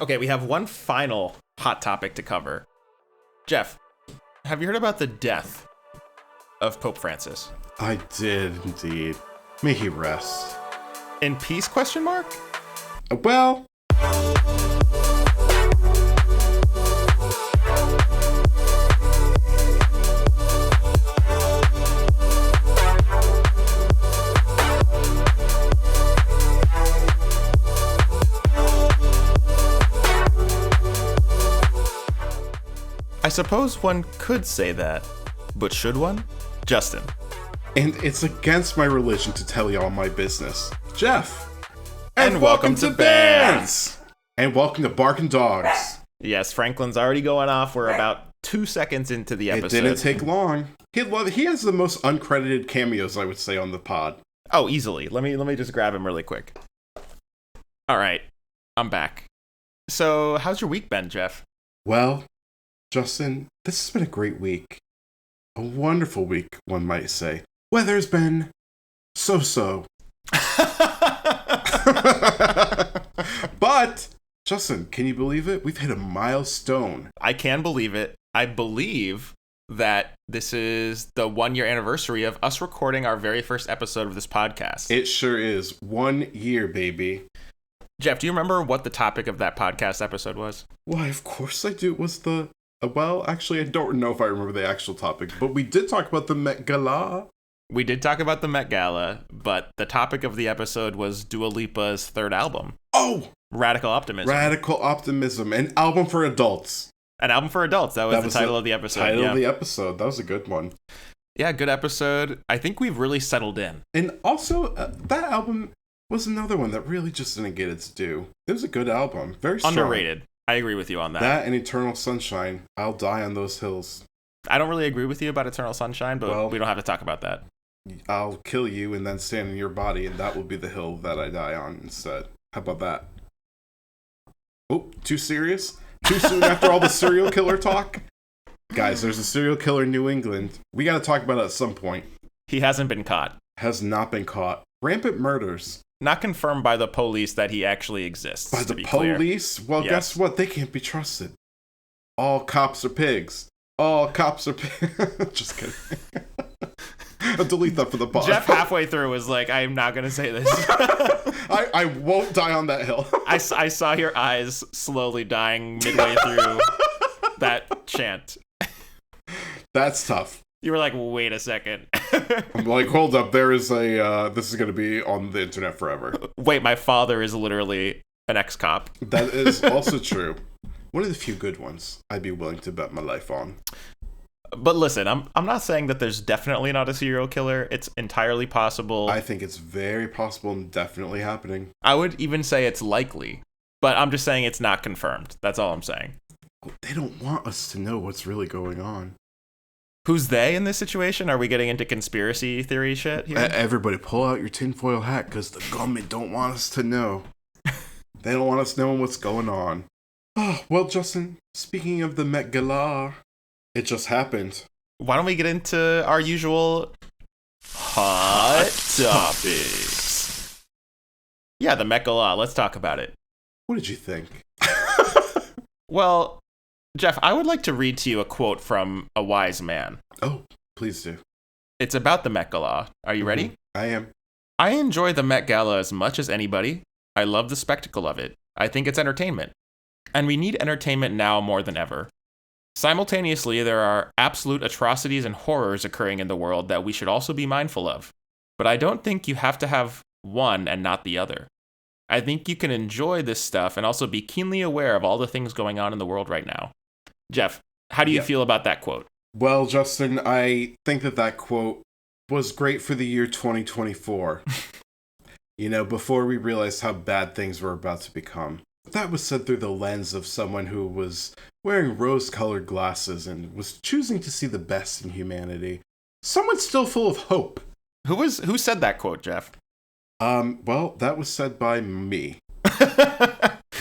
Okay, we have one final hot topic to cover. Geoff, have you heard about the death of Pope Francis? I did indeed. May he rest. In peace, question mark? Well... I suppose one could say that, but should one? Justin. And it's against my religion to tell y'all my business. Geoff. And welcome to Bands. And welcome to Barking Dogs. Yes, Franklin's already going off. We're about 2 seconds into the episode. It didn't take long. He has the most uncredited cameos, I would say, on the pod. Oh, easily. Let me just grab him really quick. All right, I'm back. So, how's your week been, Geoff? Well, Justin, this has been a great week. A wonderful week, one might say. Weather's been so-so. But, Justin, can you believe it? We've hit a milestone. I can believe it. I believe that this is the 1-year anniversary of us recording our very first episode of this podcast. It sure is. 1 year, baby. Geoff, do you remember what the topic of that podcast episode was? Why, of course I do. It was the... Well, actually, I don't know if I remember the actual topic, but we did talk about the Met Gala. We did talk about the Met Gala, but the topic of the episode was Dua Lipa's third album. Oh! Radical Optimism. Radical Optimism, an album for adults. An album for adults. That was the title of the episode. Of the episode. That was a good one. Yeah, good episode. I think we've really settled in. And also, that album was another one that really just didn't get its due. It was a good album. Very strong. Underrated. I agree with you on that. That and Eternal Sunshine. I'll die on those hills. I don't really agree with you about Eternal Sunshine, but we don't have to talk about that. I'll kill you and then stand in your body, and that will be the hill that I die on instead. How about that? Oh, too serious? Too soon after all the serial killer talk? Guys, there's a serial killer in New England. We gotta talk about it at some point. He hasn't been caught. Has not been caught. Rampant murders. Not confirmed by the police that he actually exists. By the police? Clear. Well, yes. Guess what? They can't be trusted. All cops are pigs. All cops are pigs. Just kidding. I'll delete that for the pod. Geoff halfway through was like, I'm not going to say this. I won't die on that hill. I saw your eyes slowly dying midway through that chant. That's tough. You were like, wait a second. I'm like, hold up, there is this is going to be on the internet forever. Wait, my father is literally an ex-cop. That is also true. One of the few good ones I'd be willing to bet my life on. But listen, I'm not saying that there's definitely not a serial killer. It's entirely possible. I think it's very possible and definitely happening. I would even say it's likely. But I'm just saying it's not confirmed. That's all I'm saying. They don't want us to know what's really going on. Who's they in this situation? Are we getting into conspiracy theory shit here? Everybody pull out your tinfoil hat because the government don't want us to know. They don't want us knowing what's going on. Oh, well, Justin, speaking of the Met Gala, it just happened. Why don't we get into our usual hot topics? Yeah, the Met Gala. Let's talk about it. What did you think? Well, Geoff, I would like to read to you a quote from a wise man. Oh, please do. It's about the Met Gala. Are you ready? I am. I enjoy the Met Gala as much as anybody. I love the spectacle of it. I think it's entertainment. And we need entertainment now more than ever. Simultaneously, there are absolute atrocities and horrors occurring in the world that we should also be mindful of. But I don't think you have to have one and not the other. I think you can enjoy this stuff and also be keenly aware of all the things going on in the world right now. Geoff, how do you feel about that quote? Well, Justin, I think that quote was great for the year 2024. Before we realized how bad things were about to become. That was said through the lens of someone who was wearing rose-colored glasses and was choosing to see the best in humanity. Someone still full of hope. Who said that quote, Geoff? Well, that was said by me.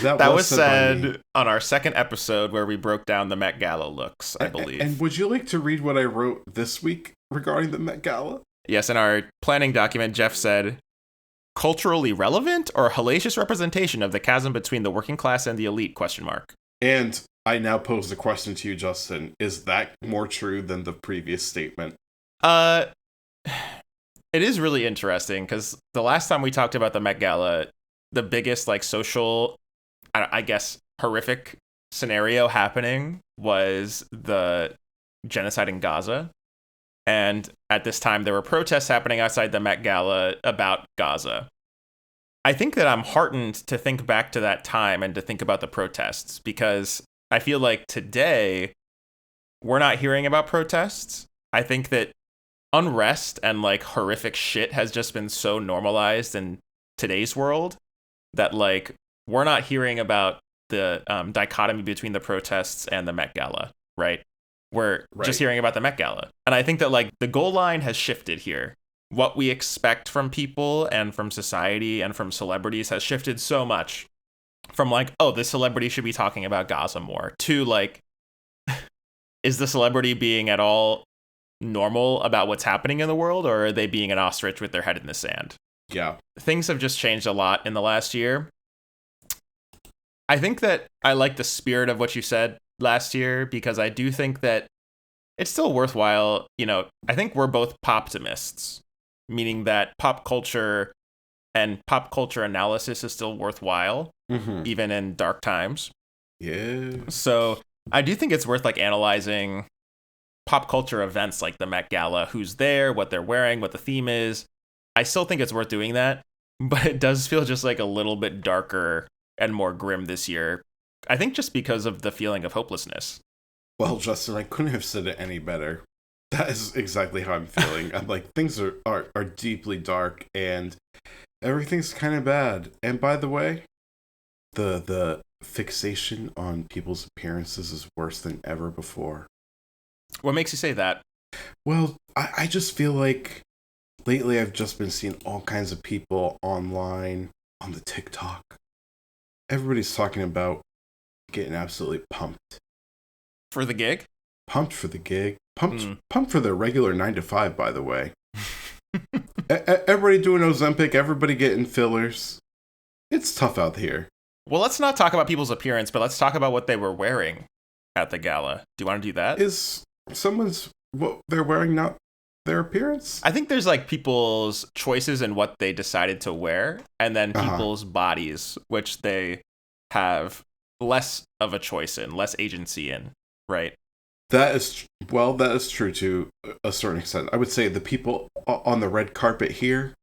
That was said on our second episode where we broke down the Met Gala looks, I believe. And would you like to read what I wrote this week regarding the Met Gala? Yes, in our planning document, Geoff said, culturally relevant or hellacious representation of the chasm between the working class and the elite, ? And I now pose the question to you, Justin. Is that more true than the previous statement? Uh, it is really interesting because the last time we talked about the Met Gala, the biggest like social, I guess, horrific scenario happening was the genocide in Gaza. And at this time, there were protests happening outside the Met Gala about Gaza. I think that I'm heartened to think back to that time and to think about the protests because I feel like today we're not hearing about protests. I think that unrest and like horrific shit has just been so normalized in today's world that like we're not hearing about the dichotomy between the protests and the Met Gala, right? We're just hearing about the Met Gala. And I think that like the goal line has shifted here. What we expect from people and from society and from celebrities has shifted so much from like, oh, this celebrity should be talking about Gaza more to like, is the celebrity being at all normal about what's happening in the world, or are they being an ostrich with their head in the sand? Yeah. Things have just changed a lot in the last year. I think that I like the spirit of what you said last year because I do think that it's still worthwhile. You know, I think we're both poptimists, meaning that pop culture and pop culture analysis is still worthwhile, even in dark times. Yeah. So I do think it's worth like analyzing pop culture events like the Met Gala, who's there, what they're wearing, what the theme is. I still think it's worth doing that, but it does feel just like a little bit darker and more grim this year. I think just because of the feeling of hopelessness. Well, Justin, I couldn't have said it any better. That is exactly how I'm feeling. I'm like, things are deeply dark and everything's kind of bad. And by the way, the fixation on people's appearances is worse than ever before. What makes you say that? Well, I just feel like lately I've just been seeing all kinds of people online on the TikTok. Everybody's talking about getting absolutely pumped. For the gig? Pumped for the gig. Pumped for their regular 9 to 5, by the way. Everybody doing Ozempic, everybody getting fillers. It's tough out here. Well, let's not talk about people's appearance, but let's talk about what they were wearing at the gala. Do you want to do that? Is someone's what they're wearing not their appearance? I think there's like people's choices and what they decided to wear, and then people's bodies, which they have less of a choice in, less agency in, right? That is true to a certain extent. I would say the people on the red carpet here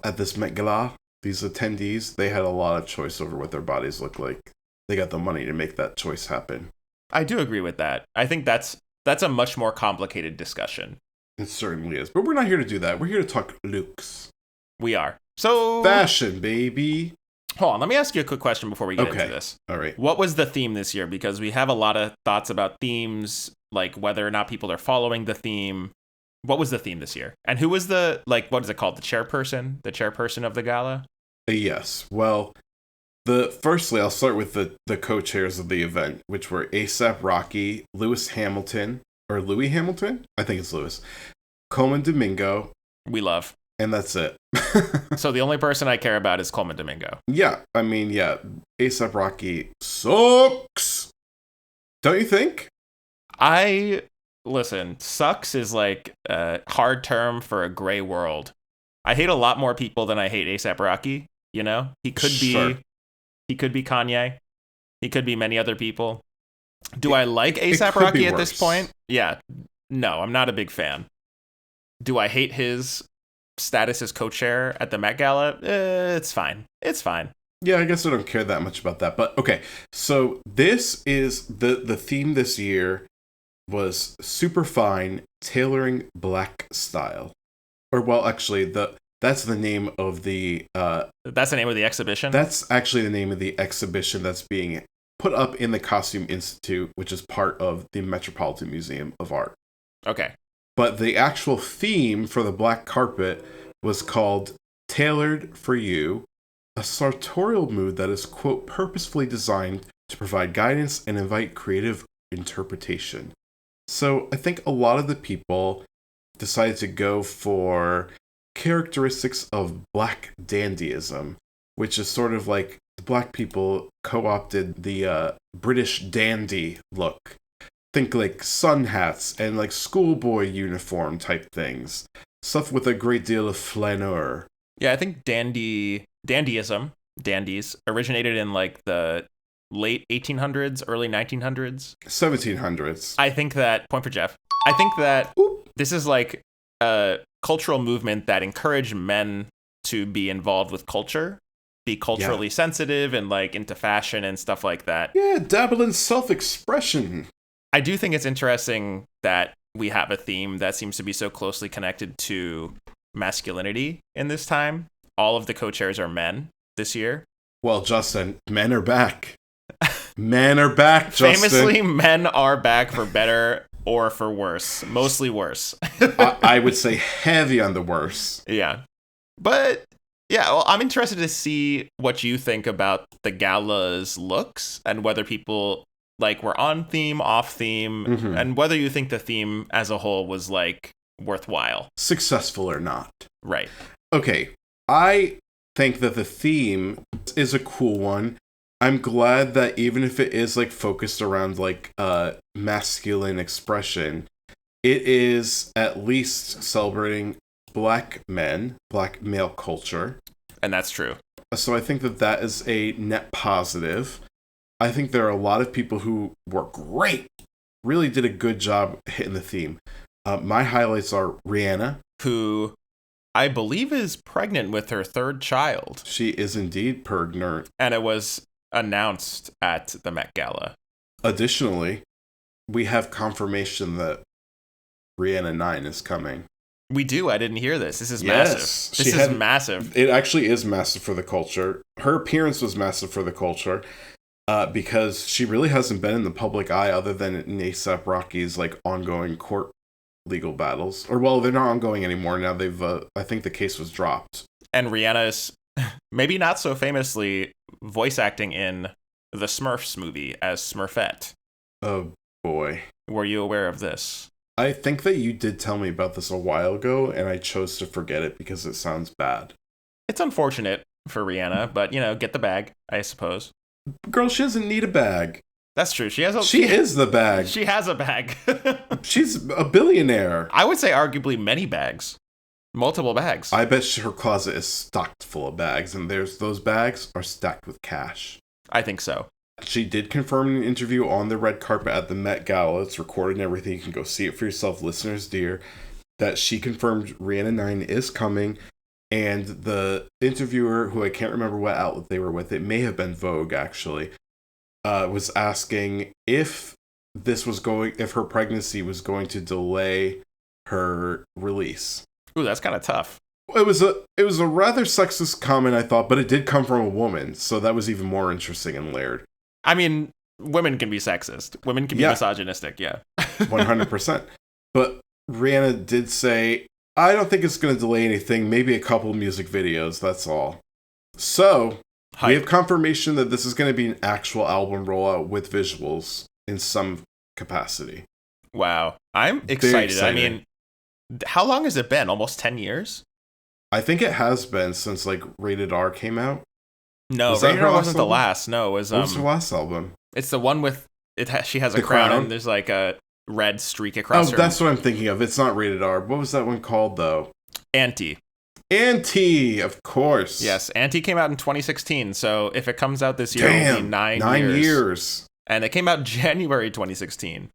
at this Met Gala, these attendees, they had a lot of choice over what their bodies look like. They got the money to make that choice happen. I do agree with that. I think that's a much more complicated discussion. It certainly is. But we're not here to do that. We're here to talk looks. We are. So fashion, baby. Hold on, let me ask you a quick question before we get into this. All right. What was the theme this year? Because we have a lot of thoughts about themes, like whether or not people are following the theme. What was the theme this year? And who was the, like, what is it called? The chairperson? The chairperson of the gala? Yes. Well, firstly, I'll start with the co-chairs of the event, which were A$AP Rocky, Louis Hamilton, I think it's Louis, Coleman Domingo. We love. And that's it. So the only person I care about is Coleman Domingo. Yeah, I mean, yeah, A$AP Rocky sucks. Don't you think? Listen, sucks is like a hard term for a gray world. I hate a lot more people than I hate A$AP Rocky, you know? He could be Kanye. He could be many other people. Do I like A$AP Rocky at this point? Yeah. No, I'm not a big fan. Do I hate his status as co-chair at the Met Gala? It's fine. It's fine. Yeah, I guess I don't care that much about that. But okay, so this is the theme this year was super fine tailoring black style. Or well, actually, that's the name of the that's the name of the exhibition? That's actually the name of the exhibition that's being put up in the Costume Institute, which is part of the Metropolitan Museum of Art. Okay. But the actual theme for the black carpet was called Tailored for You, a sartorial mood that is, quote, purposefully designed to provide guidance and invite creative interpretation. So I think a lot of the people decided to go for characteristics of black dandyism, which is sort of like the black people co-opted the British dandy look. Think like sun hats and like schoolboy uniform type things. Stuff with a great deal of flaneur. Yeah, I think dandyism, dandies, originated in like the late 1800s, early 1900s. 1700s. I think that, point for Geoff, I think that this is like a cultural movement that encouraged men to be involved with culture, be culturally sensitive and like into fashion and stuff like that. Yeah, dabble in self-expression. I do think it's interesting that we have a theme that seems to be so closely connected to masculinity in this time. All of the co-chairs are men this year. Well, Justin, men are back. Men are back, Justin. Famously, men are back for better or for worse. Mostly worse. I would say heavy on the worse. Yeah. But, yeah, well, I'm interested to see what you think about the gala's looks and whether people like were on theme, off theme, and whether you think the theme as a whole was like worthwhile. Successful or not. Right. Okay. I think that the theme is a cool one. I'm glad that even if it is like focused around like masculine expression, it is at least celebrating black men, black male culture. And that's true. So I think that that is a net positive. I think there are a lot of people who were great, really did a good job hitting the theme. My highlights are Rihanna, who I believe is pregnant with her third child. She is indeed pregnant. And it was announced at the Met Gala. Additionally, we have confirmation that Rihanna 9 is coming. We do. I didn't hear this. This is massive. This is massive. It actually is massive for the culture. Her appearance was massive for the culture because she really hasn't been in the public eye other than in A$AP Rocky's like ongoing court legal battles. Or, well, they're not ongoing anymore. Now they've, I think the case was dropped. And Rihanna is, maybe not so famously, voice acting in the Smurfs movie as Smurfette. Oh, boy. Were you aware of this? I think that you did tell me about this a while ago, and I chose to forget it because it sounds bad. It's unfortunate for Rihanna, but, you know, get the bag, I suppose. Girl, she doesn't need a bag. That's true. She is the bag. She has a bag. She's a billionaire. I would say arguably many bags. Multiple bags. I bet her closet is stocked full of bags, and those bags are stacked with cash. I think so. She did confirm in an interview on the red carpet at the Met Gala, it's recorded and everything, you can go see it for yourself, listeners dear, that she confirmed Rihanna 9 is coming, and the interviewer, who I can't remember what outlet they were with, it may have been Vogue actually, was asking if her pregnancy was going to delay her release. Ooh, that's kind of tough. It was a rather sexist comment, I thought, but it did come from a woman, so that was even more interesting and layered. I mean, women can be sexist. Women can be misogynistic, yeah. 100%. But Rihanna did say, I don't think it's going to delay anything, maybe a couple music videos, that's all. So, we have confirmation that this is going to be an actual album rollout with visuals in some capacity. Wow. I'm excited. I mean, how long has it been? Almost 10 years? I think it has been since, like, Rated R came out. No, Rated R wasn't the last. No, it was... What was her last album? It's the one with... she has a crown and there's, like, a red streak across her. Oh, that's what I'm thinking of. It's not Rated R. What was that one called, though? Anti, of course. Yes, Anti came out in 2016, so if it comes out this year, it'll be 9 years. And it came out January 2016.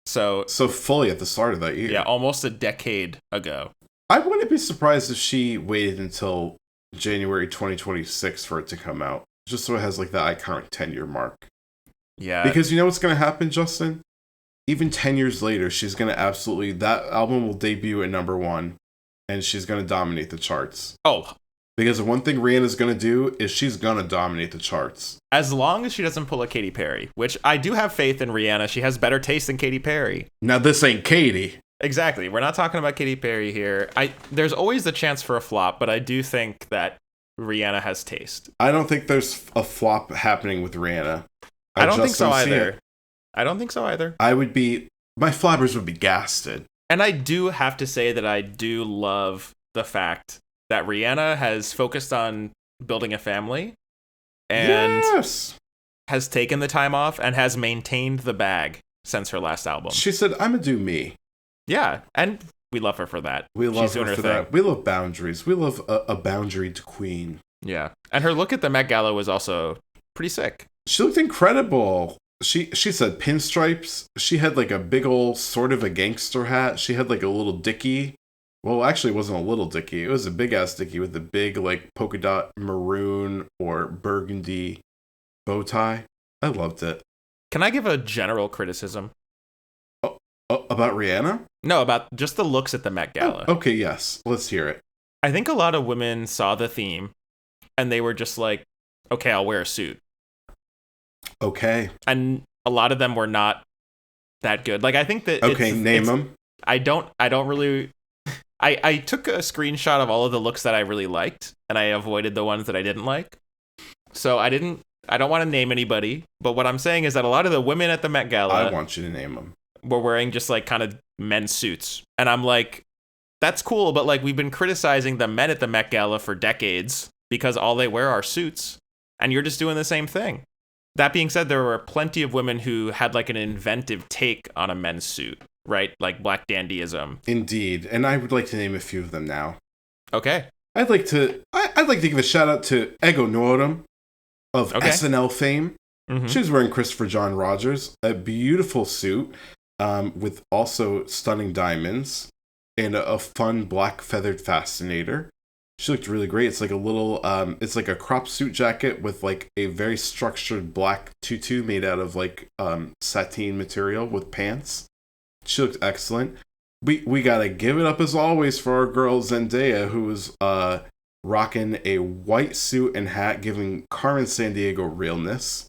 So fully at the start of that year. Yeah, almost a decade ago. I wouldn't be surprised if she waited until January 2026 for it to come out, just so it has like that iconic 10-year mark. Yeah. Because you know what's going to happen, Justin? Even 10 years later, she's going to that album will debut at number 1, and she's going to dominate the charts. Oh. Because the one thing Rihanna's going to do is she's going to dominate the charts. As long as she doesn't pull a Katy Perry, which I do have faith in Rihanna. She has better taste than Katy Perry. Now, this ain't Katy. Exactly. We're not talking about Katy Perry here. There's always the chance for a flop, but I do think that Rihanna has taste. I don't think there's a flop happening with Rihanna. I don't think so either. I don't think so either. My flabbers would be gasted. And I do have to say that I do love the fact that Rihanna has focused on building a family and has taken the time off and has maintained the bag since her last album. She said, I'm gonna do me. Yeah, and we love her for that. We love her for that. We love boundaries. We love a boundaried queen. Yeah, and her look at the Met Gala was also pretty sick. She looked incredible. She said pinstripes. She had like a big old sort of a gangster hat. She had like a little dickie. Well, actually, it wasn't a little dickie. It was a big ass dickie with a big like polka dot maroon or burgundy bow tie. I loved it. Can I give a general criticism? About Rihanna? No, about just the looks at the Met Gala. Oh, okay, yes. Let's hear it. I think a lot of women saw the theme and they were just like, okay, I'll wear a suit. Okay. And a lot of them were not that good. Like, I think that name them. I don't really... I took a screenshot of all of the looks that I really liked, and I avoided the ones that I didn't like. So I don't want to name anybody, but what I'm saying is that a lot of the women at the Met Gala... I want you to name them. ...were wearing just, like, kind of men's suits. And I'm like, that's cool, but, like, we've been criticizing the men at the Met Gala for decades because all they wear are suits, and you're just doing the same thing. That being said, there were plenty of women who had, like, an inventive take on a men's suit, right? Like black dandyism. Indeed, and I would like to name a few of them now. Okay. I'd like to give a shout out to Ego Nwodim of SNL fame. Mm-hmm. She was wearing Christopher John Rogers, a beautiful suit with also stunning diamonds and a fun black feathered fascinator. She looked really great. It's like a little, it's like a crop suit jacket with like a very structured black tutu made out of like sateen material with pants. She looked excellent. We gotta give it up as always for our girl Zendaya, who was rocking a white suit and hat, giving Carmen Sandiego realness,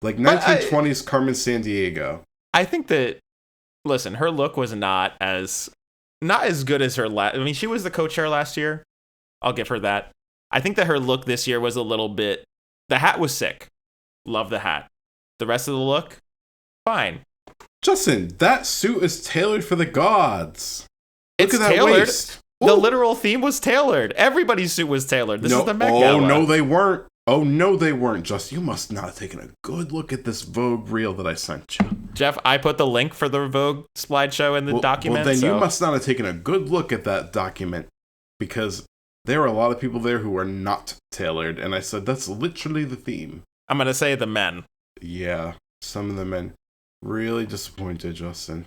like 1920s Carmen Sandiego. I think that, listen, her look was not as good as her last. I mean, she was the co-chair last year. I'll give her that. I think that her look this year was a little bit... The hat was sick. Love the hat. The rest of the look, fine. Justin, that suit is tailored for the gods. Look at that tailored. Waist. The literal theme was tailored. Everybody's suit was tailored. This is the Met Gala. Oh, no, they weren't. Oh, no, they weren't. Justin, you must not have taken a good look at this Vogue reel that I sent you. Jeff, I put the link for the Vogue slideshow in the document. Well, then you must not have taken a good look at that document, because there were a lot of people there who were not tailored, and I said, that's literally the theme. I'm going to say the men. Yeah, some of the men. Really disappointed, Justin.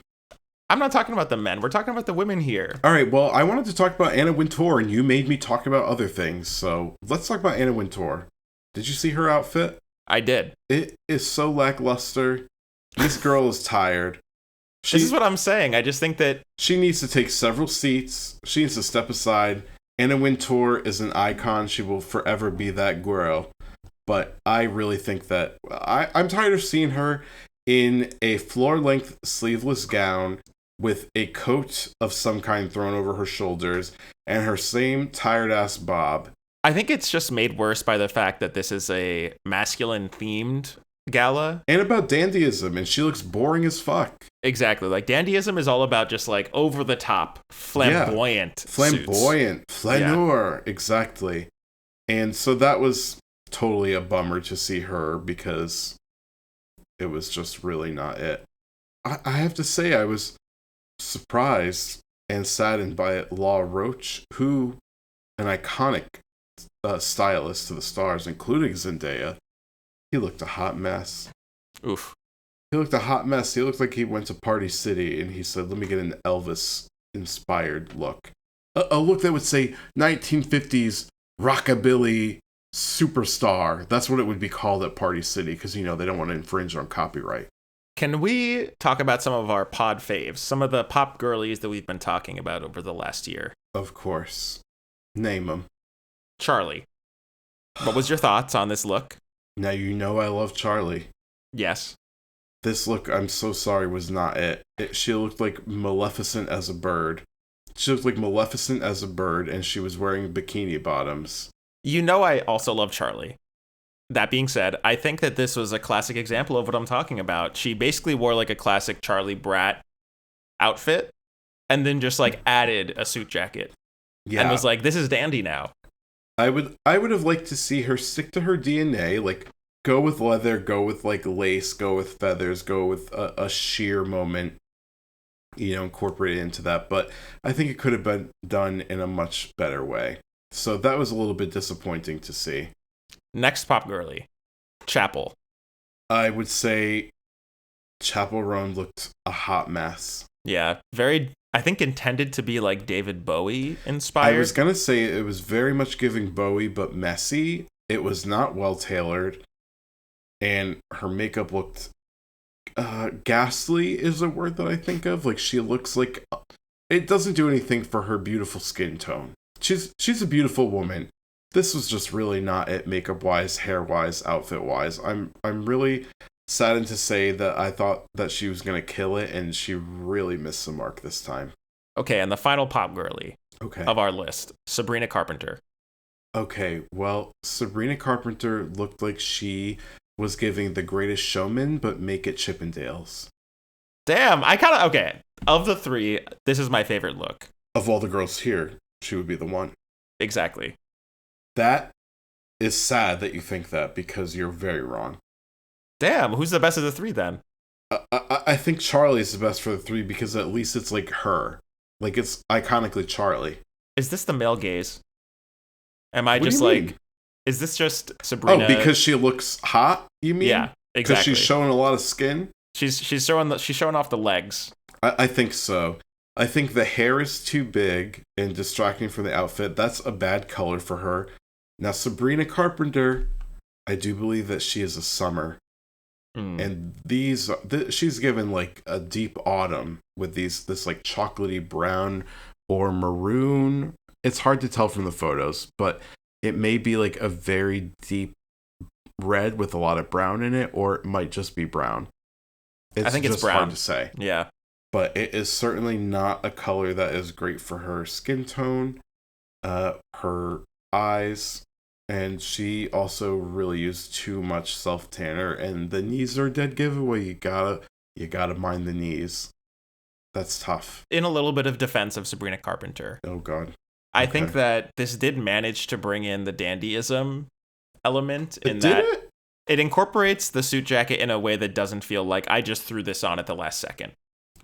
I'm not talking about the men. We're talking about the women here. All right, well, I wanted to talk about Anna Wintour, and you made me talk about other things, so let's talk about Anna Wintour. Did you see her outfit? I did. It is so lackluster. This girl is tired. This is what I'm saying. I just think that... She needs to take several seats. She needs to step aside. Anna Wintour is an icon. She will forever be that girl. But I really think that... I'm tired of seeing her in a floor-length sleeveless gown with a coat of some kind thrown over her shoulders and her same tired-ass bob. I think it's just made worse by the fact that this is a masculine-themed gala. And about dandyism, and she looks boring as fuck. Exactly. Like, dandyism is all about just, like, over-the-top, flamboyant Flamboyant. Flaneur. Yeah. Exactly. And so that was totally a bummer to see her, because it was just really not it. I have to say, I was surprised and saddened by Law Roach, who, an iconic stylist to the stars, including Zendaya, he looked a hot mess. Oof. He looked a hot mess. He looked like he went to Party City and he said, let me get an Elvis-inspired look. A look that would say 1950s rockabilly superstar. That's what it would be called at Party City, because, you know, they don't want to infringe on copyright. Can we talk about some of our pod faves? Some of the pop girlies that we've been talking about over the last year? Of course. Name them. Charlie. What was your thoughts on this look? Now you know I love Charlie. Yes. This look, I'm so sorry, was not it. She looked like Maleficent as a bird. She looked like Maleficent as a bird, and she was wearing bikini bottoms. You know I also love Charlie. That being said, I think that this was a classic example of what I'm talking about. She basically wore like a classic Charlie Brat outfit, and then just like added a suit jacket. and Yeah. was like, this is dandy now. I would have liked to see her stick to her DNA, like go with leather, go with like lace, go with feathers, go with a sheer moment, incorporate it into that. But I think it could have been done in a much better way. So that was a little bit disappointing to see. Next pop girly, Chapel. I would say Chapel Roan looked a hot mess. Yeah, very, I think intended to be like David Bowie inspired. I was going to say it was very much giving Bowie, but messy. It was not well tailored. And her makeup looked ghastly is a word that I think of. Like, she looks like it doesn't do anything for her beautiful skin tone. She's a beautiful woman. This was just really not it, makeup wise, hair wise, outfit wise. I'm really saddened to say that I thought that she was gonna kill it, and she really missed the mark this time. Okay, and the final pop girly Okay. of our list, Sabrina Carpenter. Okay, well, Sabrina Carpenter looked like she was giving The Greatest Showman, but make it Chippendales. Damn, I kind of, okay, of the three, this is my favorite look. Of all the girls here, she would be the one. Exactly. That is sad that you think that, because you're very wrong. Damn, who's the best of the three then? I think Charlie's the best for the three, because at least it's like her. Like, it's iconically Charlie. Is this the male gaze? Am I What do just you like, mean? is this just Sabrina? Oh, because she looks hot, you mean? Yeah, exactly. Because she's showing a lot of skin? She's showing off the legs. I think so. I think the hair is too big and distracting from the outfit. That's a bad color for her. Now, Sabrina Carpenter, I do believe that she is a summer. And she's given like a deep autumn with this like chocolatey brown or maroon. It's hard to tell from the photos, but it may be like a very deep red with a lot of brown in it, or it might just be brown. I think it's brown. Hard to say. Yeah. But it is certainly not a color that is great for her skin tone, her eyes, and she also really used too much self tanner. And the knees are a dead giveaway. You gotta mind the knees. That's tough. In a little bit of defense of Sabrina Carpenter, Oh God. I think that this did manage to bring in the dandyism element in Did that it? it incorporates the suit jacket in a way that doesn't feel like I just threw this on at the last second.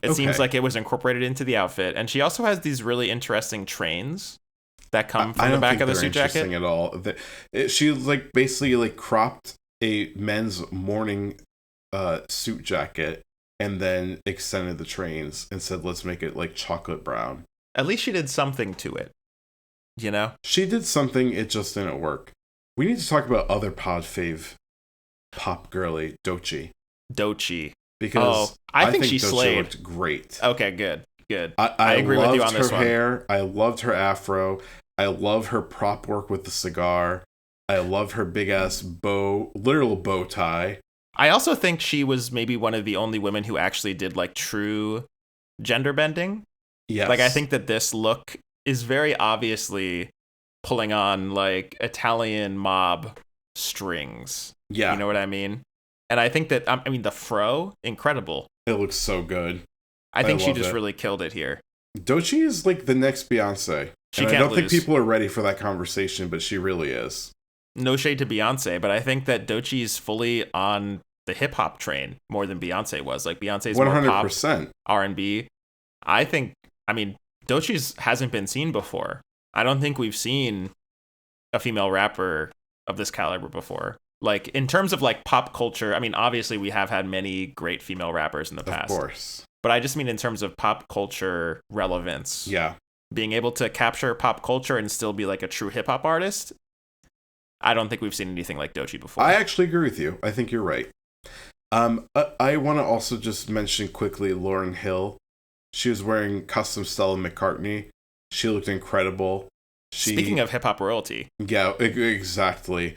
It seems like it was incorporated into the outfit, and she also has these really interesting trains that come from the back of the suit jacket. Interesting at all. She like basically like cropped a men's morning suit jacket and then extended the trains and said, "Let's make it like chocolate brown." At least she did something to it, you know? She did something. It just didn't work. We need to talk about other pod fave pop girly Doechii. Because I think she Doechii slayed. Looked great. Okay, good. I agree with you on loved this her one. hair. I loved her afro. I love her prop work with the cigar. I love her big ass literal bow tie. I also think she was maybe one of the only women who actually did like true gender bending. Yes. Like, I think that this look is very obviously pulling on like Italian mob strings. Yeah. You know what I mean? And I think that, I mean, the fro, incredible. It looks so good. I think she love just it. really killed it here. Doechii is like the next Beyonce. She And can't I don't think lose. people are ready for that conversation, but she really is. No shade to Beyonce, but I think that Doechii's fully on the hip hop train more than Beyonce was. Like, Beyonce's more pop, 100%. R&B. I mean, Doechii's hasn't been seen before. I don't think we've seen a female rapper of this caliber before. Like, in terms of like pop culture, I mean, obviously we have had many great female rappers in the past. Of course. But I just mean in terms of pop culture relevance. Yeah. Being able to capture pop culture and still be like a true hip hop artist. I don't think we've seen anything like Doechii before. I actually agree with you. I think you're right. I want to also just mention quickly Lauryn Hill. She was wearing custom Stella McCartney. She looked incredible. Speaking of hip hop royalty. Yeah, exactly.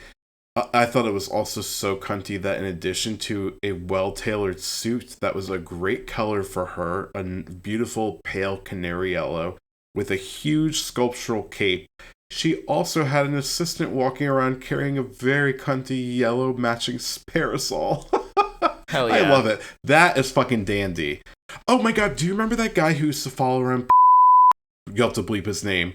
I thought it was also so cunty that in addition to a well-tailored suit that was a great color for her, a beautiful pale canary yellow with a huge sculptural cape, she also had an assistant walking around carrying a very cunty yellow matching parasol. Hell yeah. I love it. That is fucking dandy. Oh my God, do you remember that guy who used to follow around? You'll have to bleep his name.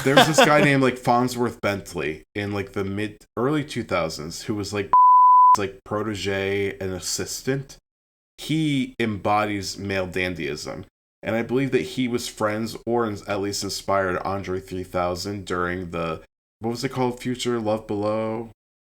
There was this guy named like Farnsworth Bentley in like the early 2000s who was like protege and assistant. He embodies male dandyism. And I believe that he was friends or at least inspired Andre 3000 during the, what was it called? Future Love Below?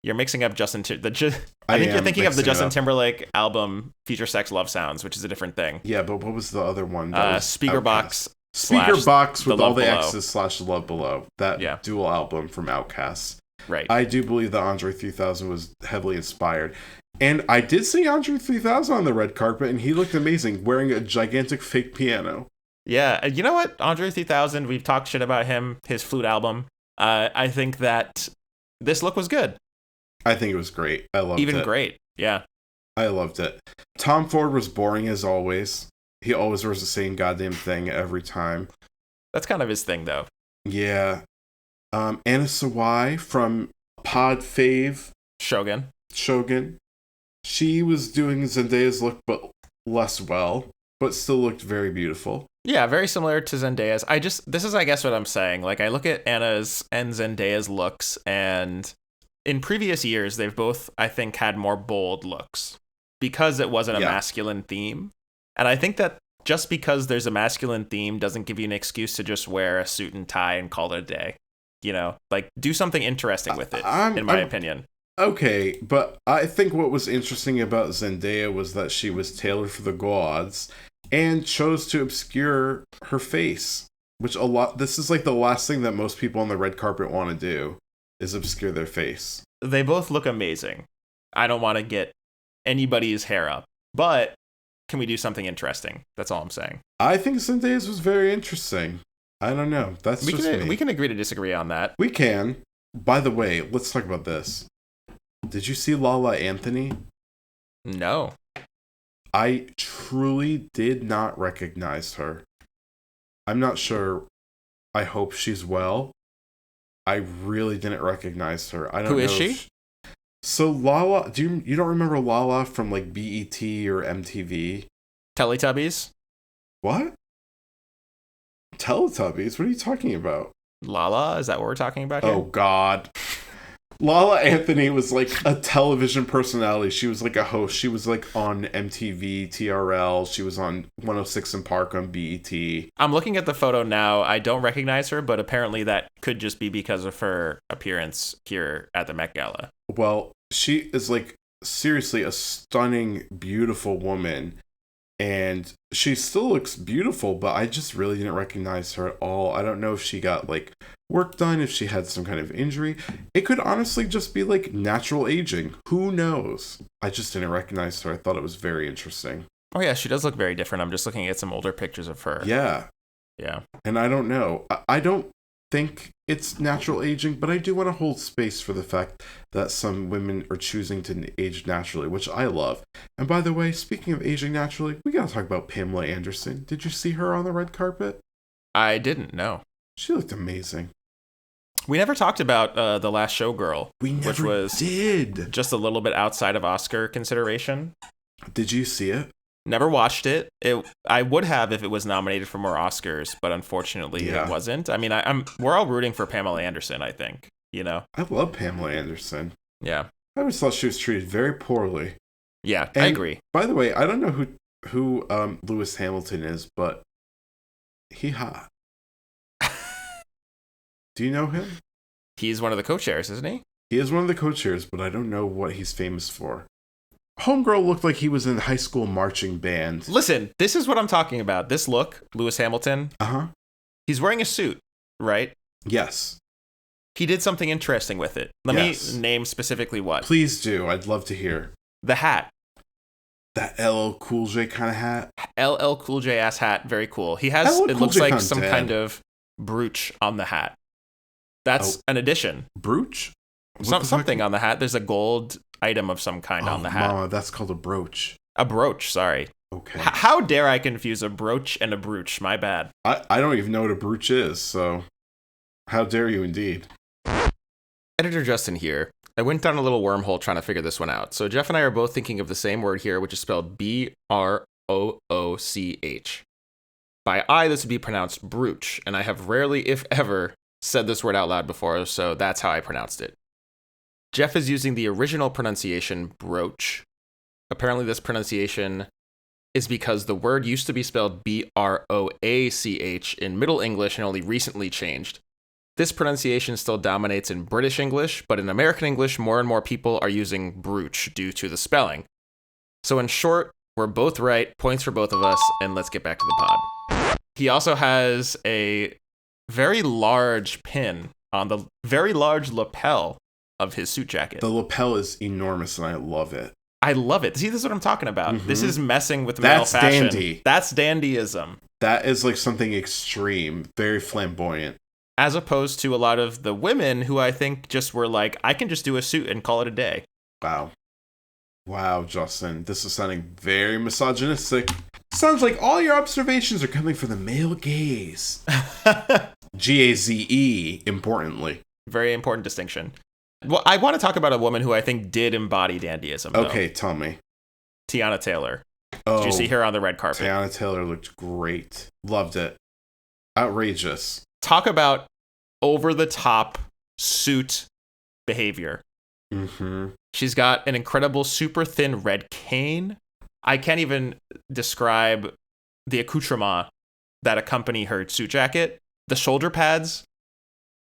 You're mixing up I think you're thinking of the Justin Timberlake album Future Sex Love Sounds, which is a different thing. Yeah, but what was the other one? Speakerbox. Speakerbox with all the Below. X's / Love Below. That dual album from Outkast. Right. I do believe that Andre 3000 was heavily inspired. And I did see Andre 3000 on the red carpet, and he looked amazing, wearing a gigantic fake piano. Yeah, you know what? Andre 3000, we've talked shit about him, his flute album. I think that this look was good. I think it was great. I loved it. Even great, yeah. I loved it. Tom Ford was boring as always. He always wears the same goddamn thing every time. That's kind of his thing, though. Yeah. Anna Sawai from Pod Fave Shogun. She was doing Zendaya's look, but less well, but still looked very beautiful. Yeah, very similar to Zendaya's. This is, I guess, what I'm saying. Like, I look at Anna's and Zendaya's looks, and in previous years, they've both, I think, had more bold looks because it wasn't a masculine theme. And I think that just because there's a masculine theme doesn't give you an excuse to just wear a suit and tie and call it a day. You know, like, do something interesting with it, in my opinion. Okay, but I think what was interesting about Zendaya was that she was tailored for the gods and chose to obscure her face, which this is like the last thing that most people on the red carpet want to do, is obscure their face. They both look amazing. I don't want to get anybody's hair up, but can we do something interesting? That's all I'm saying. I think Zendaya's was very interesting. I don't know. We can agree to disagree on that. We can. By the way, let's talk about this. Did you see Lala Anthony? No. I truly did not recognize her. I'm not sure. I hope she's well. I really didn't recognize her. I don't know. Who is she? So Lala, you don't remember Lala from like BET or MTV? Teletubbies? What? Teletubbies? What are you talking about? Lala? Is that what we're talking about here? Oh, God. Lala Anthony was like a television personality. She was like a host. She was like on MTV, TRL. She was on 106 and Park on BET. I'm looking at the photo now. I don't recognize her, but apparently that could just be because of her appearance here at the Met Gala. Well, she is like seriously a stunning, beautiful woman. And she still looks beautiful, but I just really didn't recognize her at all. I don't know if she got like work done, if she had some kind of injury. It could honestly just be like natural aging. Who knows? I just didn't recognize her. I thought it was very interesting. Oh yeah, she does look very different. I'm just looking at some older pictures of her. Yeah. Yeah. And I don't know. I don't think it's natural aging, but I do want to hold space for the fact that some women are choosing to age naturally, which I love. And by the way, speaking of aging naturally, we gotta talk about Pamela Anderson. Did you see her on the red carpet? I didn't, no. She looked amazing. We never talked about The Last Showgirl, which was just a little bit outside of Oscar consideration. Did you see it? Never watched it. I would have if it was nominated for more Oscars, but unfortunately it wasn't. I mean, we're all rooting for Pamela Anderson, I think, you know? I love Pamela Anderson. Yeah. I always thought she was treated very poorly. Yeah, I agree. By the way, I don't know who Lewis Hamilton is, but he hot. Do you know him? He's one of the co-chairs, isn't he? He is one of the co-chairs, but I don't know what he's famous for. Homegirl looked like he was in high school marching band. Listen, this is what I'm talking about. This look, Lewis Hamilton. Uh-huh. He's wearing a suit, right? Yes. He did something interesting with it. Let me name specifically what. Please do. I'd love to hear. The hat. That LL Cool J kind of hat. LL Cool J ass hat. Very cool. He has, it looks like some kind of brooch on the hat. That's an addition. Brooch? Something on the hat. There's a gold item of some kind on the hat. Mama, that's called a brooch. A brooch, sorry. Okay. How dare I confuse a brooch and a brooch? My bad. I don't even know what a brooch is, so how dare you indeed. Editor Justin here. I went down a little wormhole trying to figure this one out. So Geoff and I are both thinking of the same word here, which is spelled Brooch. By I, this would be pronounced brooch, and I have rarely, if ever, said this word out loud before, so that's how I pronounced it. Geoff is using the original pronunciation, brooch. Apparently this pronunciation is because the word used to be spelled B-R-O-A-C-H in Middle English and only recently changed. This pronunciation still dominates in British English, but in American English, more and more people are using brooch due to the spelling. So in short, we're both right, points for both of us, and let's get back to the pod. He also has a very large pin on the very large lapel of his suit jacket. The lapel is enormous, and I love it. I love it. See, this is what I'm talking about. Mm-hmm. This is messing with male fashion. That's dandy. That's dandyism. That is like something extreme, very flamboyant. As opposed to a lot of the women who I think just were like, I can just do a suit and call it a day. Wow, Justin. This is sounding very misogynistic. Sounds like all your observations are coming from the male gaze. G-A-Z-E, importantly. Very important distinction. Well, I want to talk about a woman who I think did embody dandyism, though. Okay, tell me. Tiana Taylor. Did you see her on the red carpet? Tiana Taylor looked great. Loved it. Outrageous. Talk about over-the-top suit behavior. Mm-hmm. She's got an incredible super thin red cane. I can't even describe the accoutrement that accompany her suit jacket. The shoulder pads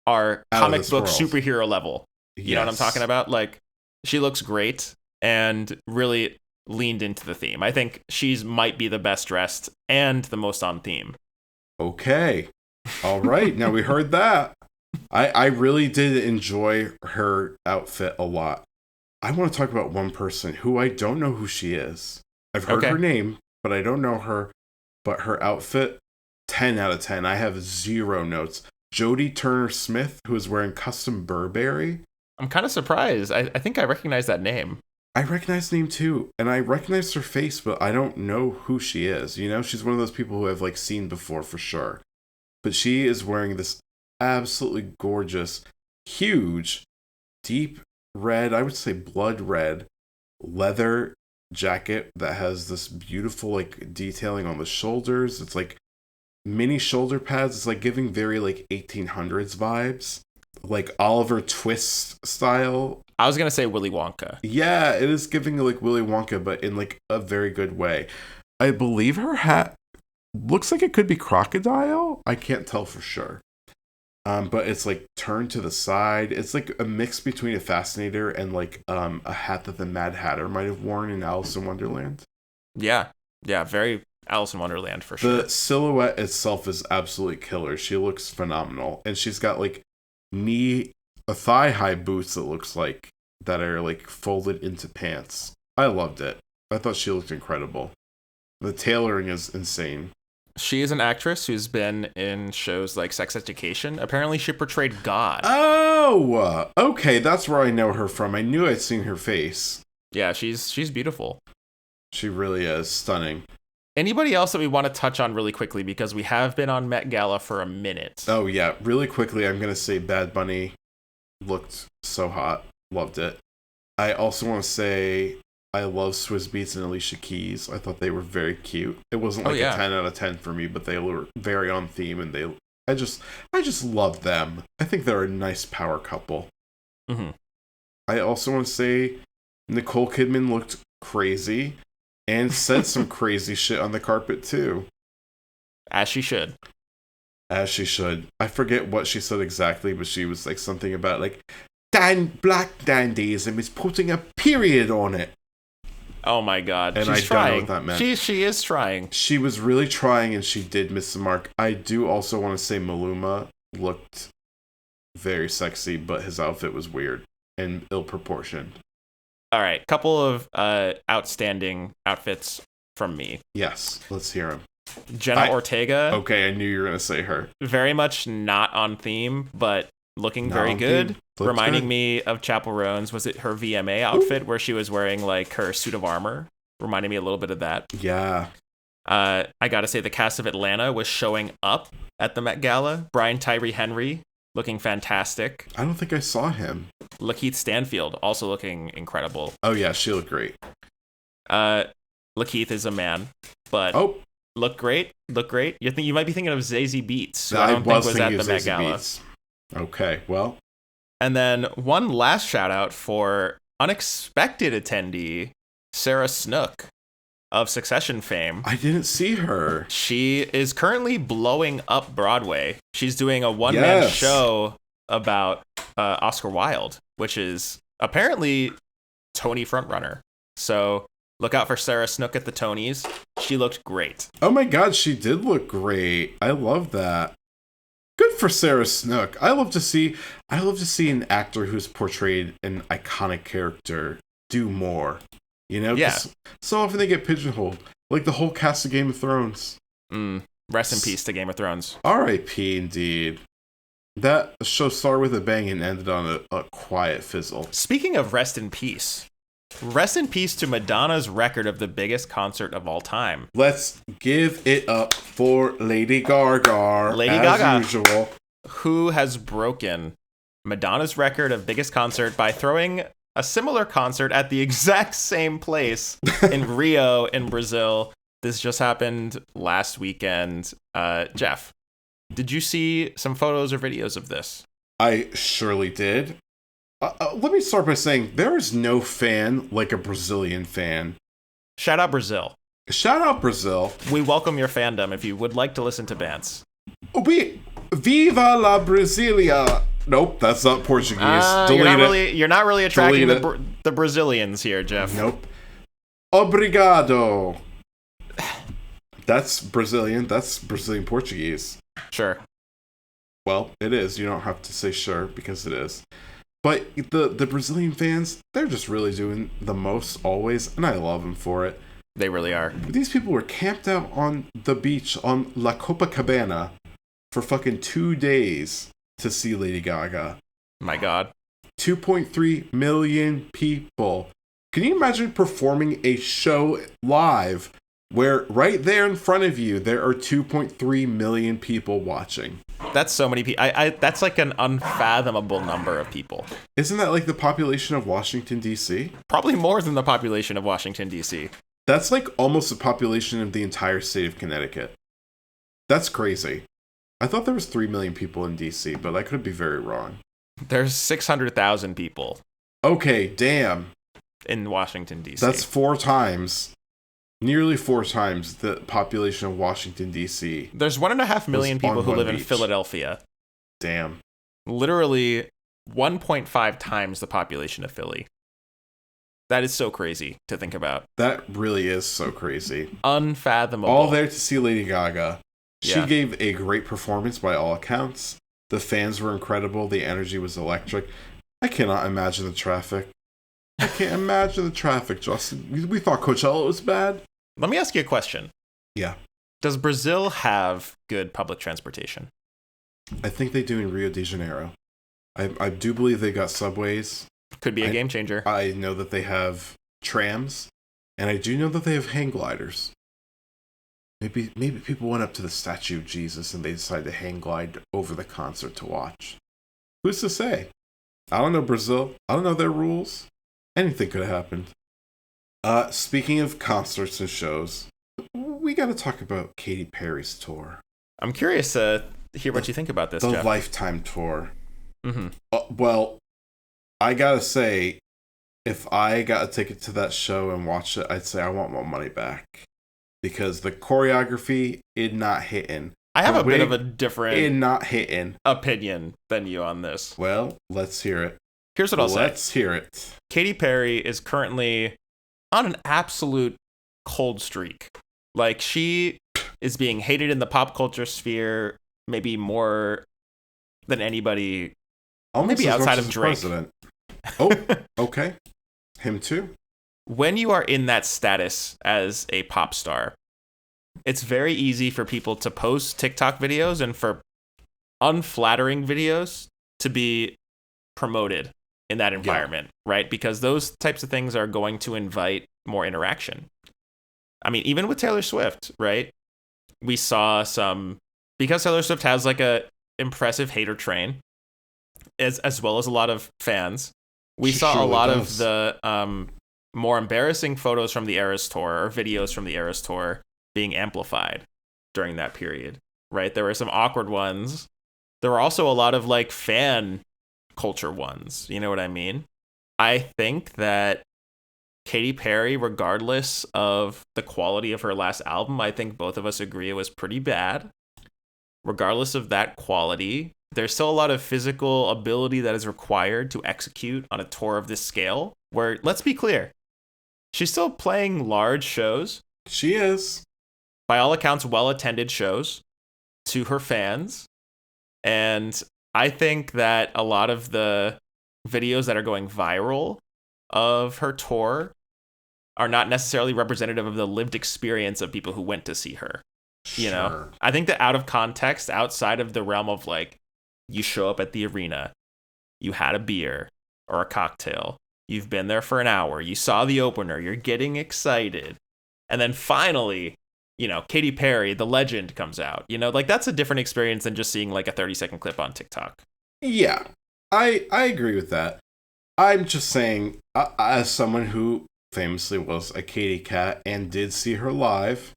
are comic book superhero level. You know what I'm talking about? Like, she looks great and really leaned into the theme. I think she's might be the best dressed and the most on theme. Okay. All right. Now we heard that. I really did enjoy her outfit a lot. I want to talk about one person who I don't know who she is. I've heard her name, but I don't know her. But her outfit, 10 out of 10. I have 0 notes. Jodie Turner-Smith, who is wearing custom Burberry. I'm kind of surprised. I think I recognize that name. I recognize the name too. And I recognize her face, but I don't know who she is. You know, she's one of those people who I've like seen before for sure. But she is wearing this absolutely gorgeous, huge, deep red, I would say blood red, leather jacket that has this beautiful like detailing on the shoulders. It's like mini shoulder pads. It's like giving very like 1800s vibes, like Oliver Twist style. I was gonna say Willy Wonka. Yeah, it is giving like Willy Wonka, but in like a very good way. I believe her hat looks like it could be crocodile. I can't tell for sure. But it's like turned to the side. It's like a mix between a fascinator and like a hat that the Mad Hatter might have worn in Alice in Wonderland. Yeah, very Alice in Wonderland for sure. The silhouette itself is absolutely killer. She looks phenomenal, and she's got like thigh-high boots. It looks like that are like folded into pants. I loved it. I thought she looked incredible. The tailoring is insane. She is an actress who's been in shows like Sex Education. Apparently, she portrayed God. Oh, okay. That's where I know her from. I knew I'd seen her face. Yeah, she's beautiful. She really is stunning. Anybody else that we want to touch on really quickly, because we have been on Met Gala for a minute. Oh, yeah. Really quickly, I'm going to say Bad Bunny looked so hot. Loved it. I also want to say I love Swizz Beatz and Alicia Keys. I thought they were very cute. It wasn't like a 10 out of 10 for me, but they were very on theme, and I just love them. I think they're a nice power couple. Mm-hmm. I also want to say Nicole Kidman looked crazy and said some crazy shit on the carpet too. As she should. As she should. I forget what she said exactly, but she was like something about like black dandyism is putting a period on it. Oh my God. And she's I trying. don't know what that meant. She is trying. She was really trying, and she did miss the mark. I do also want to say Maluma looked very sexy, but his outfit was weird and ill-proportioned. All right. Couple of outstanding outfits from me. Yes. Let's hear them. Jenna Ortega. Okay, I knew you were going to say her. Very much not on theme, but looking very good. Reminding me of Chappell Roan's, was it her VMA outfit where she was wearing like her suit of armor? Reminding me a little bit of that. Yeah. I gotta say the cast of Atlanta was showing up at the Met Gala. Brian Tyree Henry looking fantastic. I don't think I saw him. Lakeith Stanfield also looking incredible. Oh yeah, she looked great. Lakeith is a man, but look great. You might be thinking of Zazie Beetz, who I don't think was at the Met Gala. Okay, well, And then one last shout out for unexpected attendee, Sarah Snook of Succession fame. I didn't see her. She is currently blowing up Broadway. She's doing a one-man show about Oscar Wilde, which is apparently Tony frontrunner. So look out for Sarah Snook at the Tonys. She looked great. Oh my god, she did look great. I love that. Good for Sarah Snook. I love to see an actor who's portrayed an iconic character do more. You know? Yeah. So often they get pigeonholed. Like the whole cast of Game of Thrones. Rest in peace to Game of Thrones. R.I.P. indeed. That show started with a bang and ended on a quiet fizzle. Speaking of rest in peace to Madonna's record of the biggest concert of all time. Let's give it up for Lady Gaga. Lady as Gaga, usual. who has broken Madonna's record of biggest concert by throwing a similar concert at the exact same place in Rio in Brazil. This just happened last weekend. Geoff, did you see some photos or videos of this? I surely did. Let me start by saying there is no fan like a Brazilian fan. Shout out Brazil. Shout out Brazil. We welcome your fandom if you would like to listen to bands. Viva la Brasilia. Nope, that's not Portuguese. You're not really attracting the Brazilians here, Geoff. Nope. Obrigado. That's Brazilian. That's Brazilian Portuguese. Sure. Well, it is. You don't have to say sure because it is. But the Brazilian fans, they're just really doing the most always, and I love them for it. They really are. These people were camped out on the beach on La Copacabana for fucking 2 days to see Lady Gaga. My God. 2.3 million people. Can you imagine performing a show live where right there in front of you there are 2.3 million people watching? That's so many people. That's like an unfathomable number of people. Isn't that like the population of Washington, D.C.? Probably more than the population of Washington, D.C. That's like almost the population of the entire state of Connecticut. That's crazy. I thought there was 3 million people in D.C., but I could be very wrong. There's 600,000 people. Okay, damn. In Washington, D.C. That's nearly 4 times the population of Washington, D.C. There's 1.5 million people who live in Philadelphia. Damn. Literally 1.5 times the population of Philly. That is so crazy to think about. That really is so crazy. Unfathomable. All there to see Lady Gaga. She Yeah. gave a great performance by all accounts. The fans were incredible. The energy was electric. I cannot imagine the traffic. I can't imagine the traffic, Justin. We thought Coachella was bad. Let me ask you a question. Yeah. Does Brazil have good public transportation? I think they do in Rio de Janeiro. I do believe they got subways. Could be a game changer. I know that they have trams. And I do know that they have hang gliders. Maybe people went up to the statue of Jesus and they decided to hang glide over the concert to watch. Who's to say? I don't know Brazil. I don't know their rules. Anything could have happened. Speaking of concerts and shows, we got to talk about Katy Perry's tour. I'm curious to hear what you think about this, The Geoff. Lifetime tour. Mm-hmm. Well, I gotta say, if I got a ticket to that show and watched it, I'd say I want my money back. Because the choreography is not hitting. I have a bit of a different not hitting opinion than you on this. Well, let's hear it. Here's what I'll say. Let's hear it. Katy Perry is currently on an absolute cold streak. Like, she is being hated in the pop culture sphere, maybe more than anybody, Almost maybe as outside much of as Drake. President. Oh, okay. Him too. When you are in that status as a pop star, it's very easy for people to post TikTok videos and for unflattering videos to be promoted in that environment, right? Because those types of things are going to invite more interaction. I mean, even with Taylor Swift, right? We saw because Taylor Swift has like a impressive hater train, as well as a lot of fans. We saw a lot of the more embarrassing photos from the Eras Tour or videos from the Eras Tour being amplified during that period, right? There were some awkward ones there were also a lot of like fan culture ones. You know what I mean? I think that Katy Perry, regardless of the quality of her last album, I think both of us agree it was pretty bad. Regardless of that quality, there's still a lot of physical ability that is required to execute on a tour of this scale, where, let's be clear, she's still playing large shows. She is. By all accounts, well-attended shows to her fans. And I think that a lot of the videos that are going viral of her tour are not necessarily representative of the lived experience of people who went to see her. You know, I think that out of context, outside of the realm of like, you show up at the arena, you had a beer or a cocktail, you've been there for an hour, you saw the opener, you're getting excited. And then finally, you know, Katy Perry, the legend, comes out. You know, like that's a different experience than just seeing like a 30-second clip on TikTok. Yeah, I agree with that. I'm just saying, as someone who famously was a Katy cat and did see her live,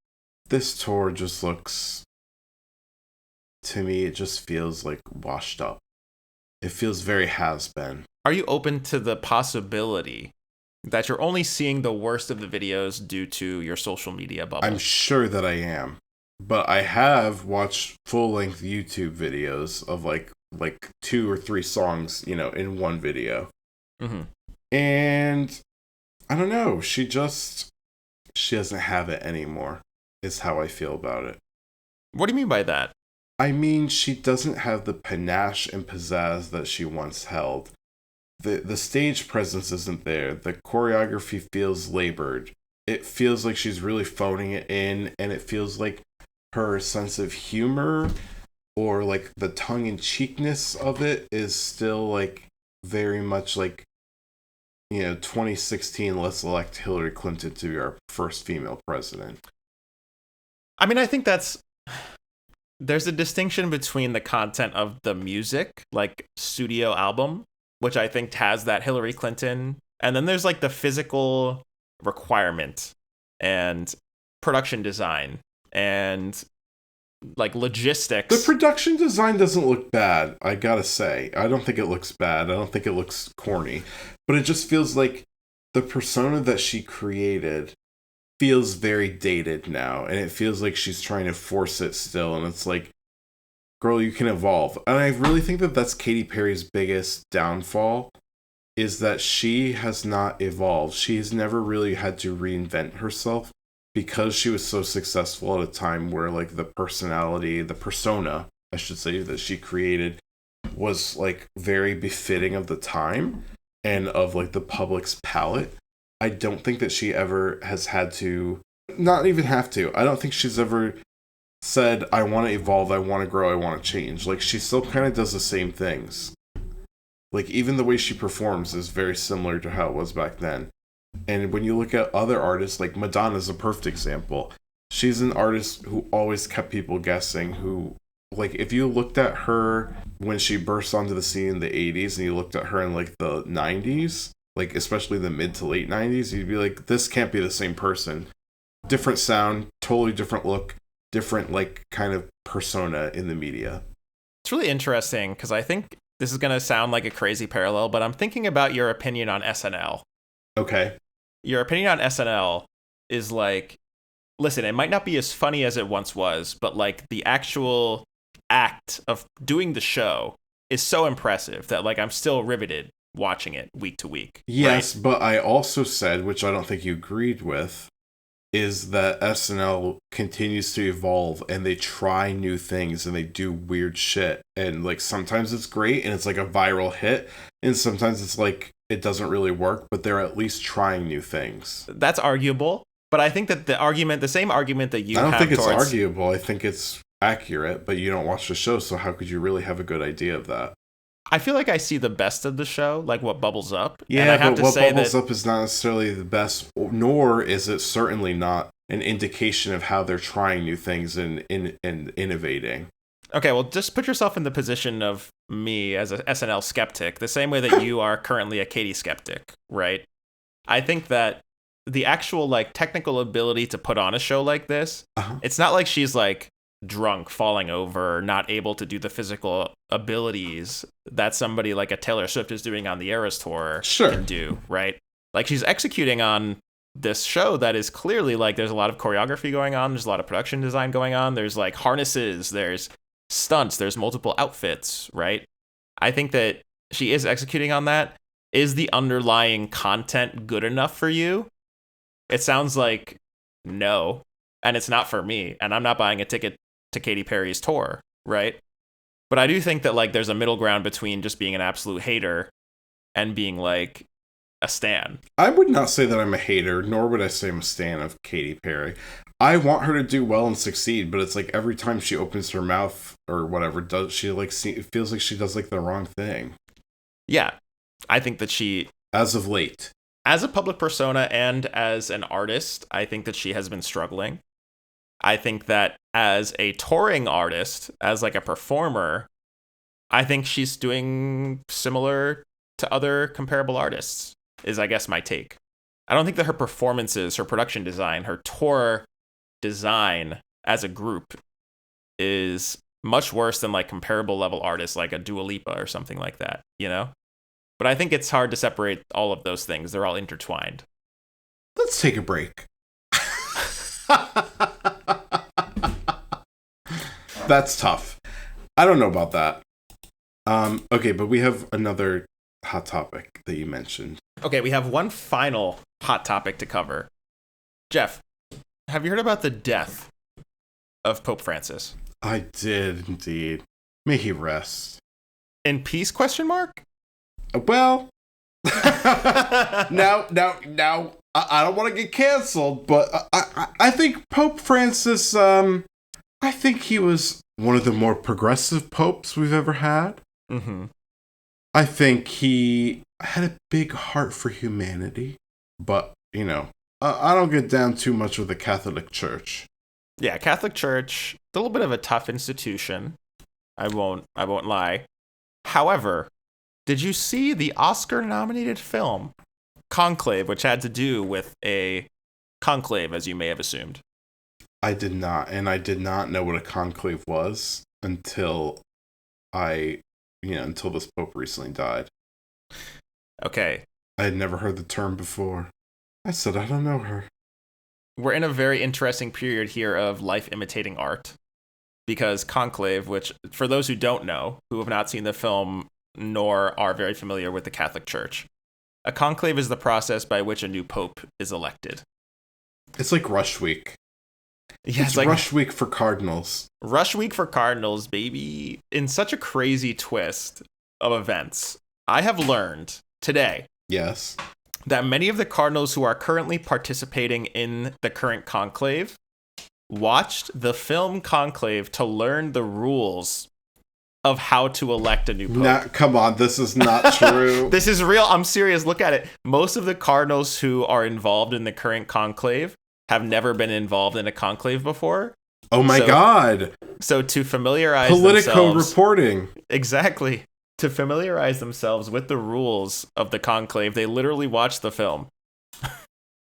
this tour just looks, to me, it just feels like washed up. It feels very has-been. Are you open to the possibility that you're only seeing the worst of the videos due to your social media bubble? I'm sure that I am. But I have watched full-length YouTube videos of like 2 or 3 songs, you know, in one video. Mm-hmm. And I don't know, she doesn't have it anymore, is how I feel about it. What do you mean by that? I mean, she doesn't have the panache and pizzazz that she once held. The stage presence isn't there. The choreography feels labored. It feels like she's really phoning it in, and it feels like her sense of humor or like the tongue-in-cheekness of it is still like very much like, you know, 2016, let's elect Hillary Clinton to be our first female president. I mean, I think there's a distinction between the content of the music, like studio album, which I think has that Hillary Clinton, and then there's like the physical requirement and production design and like logistics. The production design doesn't look bad, I gotta say. I don't think it looks bad. I don't think it looks corny. But it just feels like the persona that she created feels very dated now. And it feels like she's trying to force it still. And it's like, girl, you can evolve. And I really think that that's Katy Perry's biggest downfall, is that she has not evolved. She has never really had to reinvent herself because she was so successful at a time where like the persona, I should say, that she created was like very befitting of the time and of like the public's palate. I don't think that she ever has had to, not even have to. I don't think she's ever said, I want to evolve, I want to grow, I want to change. Like, she still kind of does the same things. Like, even the way she performs is very similar to how it was back then. And when you look at other artists, like Madonna's a perfect example. She's an artist who always kept people guessing, who, like, if you looked at her when she burst onto the scene in the 80s and you looked at her in, like, the 90s, like, especially the mid to late 90s, you'd be like, this can't be the same person. Different sound, totally different look, different, like, kind of persona in the media. It's really interesting because I think this is going to sound like a crazy parallel, but I'm thinking about your opinion on SNL. Okay. Your opinion on SNL is like, listen, it might not be as funny as it once was, but like the actual act of doing the show is so impressive that like I'm still riveted watching it week to week. Yes, right? But I also said, which I don't think you agreed with, is that SNL continues to evolve and they try new things and they do weird shit. And like sometimes it's great and it's like a viral hit, and sometimes it's like it doesn't really work, but they're at least trying new things. That's arguable, but I think that the same argument that you have I don't think it's towards... arguable. I think it's accurate, but you don't watch the show, so how could you really have a good idea of that? I feel like I see the best of the show, like what bubbles up. Yeah, and I have but to what say bubbles that... up is not necessarily the best, nor is it certainly not an indication of how they're trying new things and innovating. Okay, well, just put yourself in the position of me as a SNL skeptic, the same way that you are currently a Katy skeptic, right? I think that the actual like technical ability to put on a show like this, it's not like she's like drunk, falling over, not able to do the physical abilities that somebody like a Taylor Swift is doing on the Eras tour can do, right? Like, she's executing on this show that is clearly like, there's a lot of choreography going on, there's a lot of production design going on, there's like harnesses, there's stunts, there's multiple outfits, right? I think that she is executing on that. Is the underlying content good enough for you? It sounds like no, and it's not for me, and I'm not buying a ticket to Katy Perry's tour, right? But I do think that like there's a middle ground between just being an absolute hater and being like a stan. I would not say that I'm a hater, nor would I say I'm a stan of Katy Perry. I want her to do well and succeed, but it's like every time she opens her mouth or whatever, does she like it feels like she does like the wrong thing. Yeah, I think that she, as of late, as a public persona and as an artist, I think that she has been struggling. I think that as a touring artist, as like a performer, I think she's doing similar to other comparable artists, is I guess my take. I don't think that her performances, her production design, her tour design as a group is much worse than like comparable level artists like a Dua Lipa or something like that, you know? But I think it's hard to separate all of those things. They're all intertwined. Let's take a break. That's tough. I don't know about that. Okay, but we have another hot topic that you mentioned. Okay, we have one final hot topic to cover. Geoff, have you heard about the death of Pope Francis? I did indeed. May he rest in peace? Question mark. Well, now, I don't want to get canceled, but I think Pope Francis, I think he was one of the more progressive popes we've ever had. Mm-hmm. I think he had a big heart for humanity, but, you know, I don't get down too much with the Catholic Church. Yeah, Catholic Church, a little bit of a tough institution. I won't lie. However, did you see the Oscar-nominated film Conclave, which had to do with a conclave, as you may have assumed? I did not, and I did not know what a conclave was until until this pope recently died. Okay. I had never heard the term before. I said, I don't know her. We're in a very interesting period here of life imitating art, because conclave, which for those who don't know, who have not seen the film nor are very familiar with the Catholic Church, a conclave is the process by which a new pope is elected. It's like Rush Week. Yeah, it's like Rush Week for Cardinals. Rush Week for Cardinals, baby. In such a crazy twist of events, I have learned today, yes, that many of the Cardinals who are currently participating in the current conclave watched the film Conclave to learn the rules of how to elect a new pope. Come on, this is not true. This is real. I'm serious. Look at it. Most of the Cardinals who are involved in the current conclave have never been involved in a conclave before. Oh my God. So to familiarize Politico reporting. Exactly. To familiarize themselves with the rules of the conclave, they literally watched the film.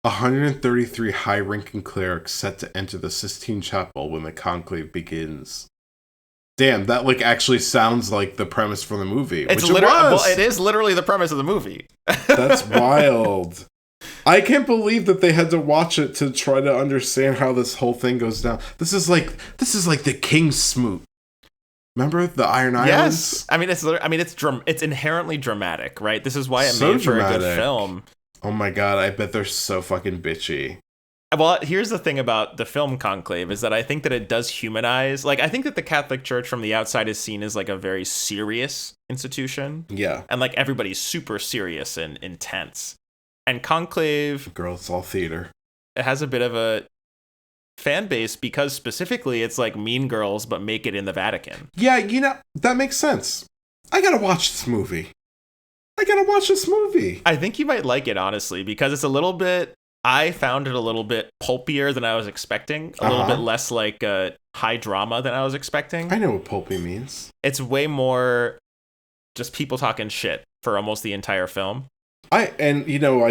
133 high-ranking clerics set to enter the Sistine Chapel when the conclave begins. Damn, that like actually sounds like the premise for the movie. It's literally, well, it is literally the premise of the movie. That's wild. I can't believe that they had to watch it to try to understand how this whole thing goes down. This is like the King Smoot. Remember the Iron Islands? Yes. I mean, it's inherently dramatic, right? This is why it made for a good film. Oh my God, I bet they're so fucking bitchy. Well, here's the thing about the film Conclave is that I think that it does humanize. Like, I think that the Catholic Church from the outside is seen as like a very serious institution. Yeah. And like everybody's super serious and intense. And Conclave, girl, it's all theater. It has a bit of a fan base because specifically it's like Mean Girls, but make it in the Vatican. Yeah, you know, that makes sense. I gotta watch this movie. I think you might like it, honestly, because it's a little bit, I found it a little bit pulpier than I was expecting. A little bit less like high drama than I was expecting. I know what pulpy means. It's way more just people talking shit for almost the entire film. I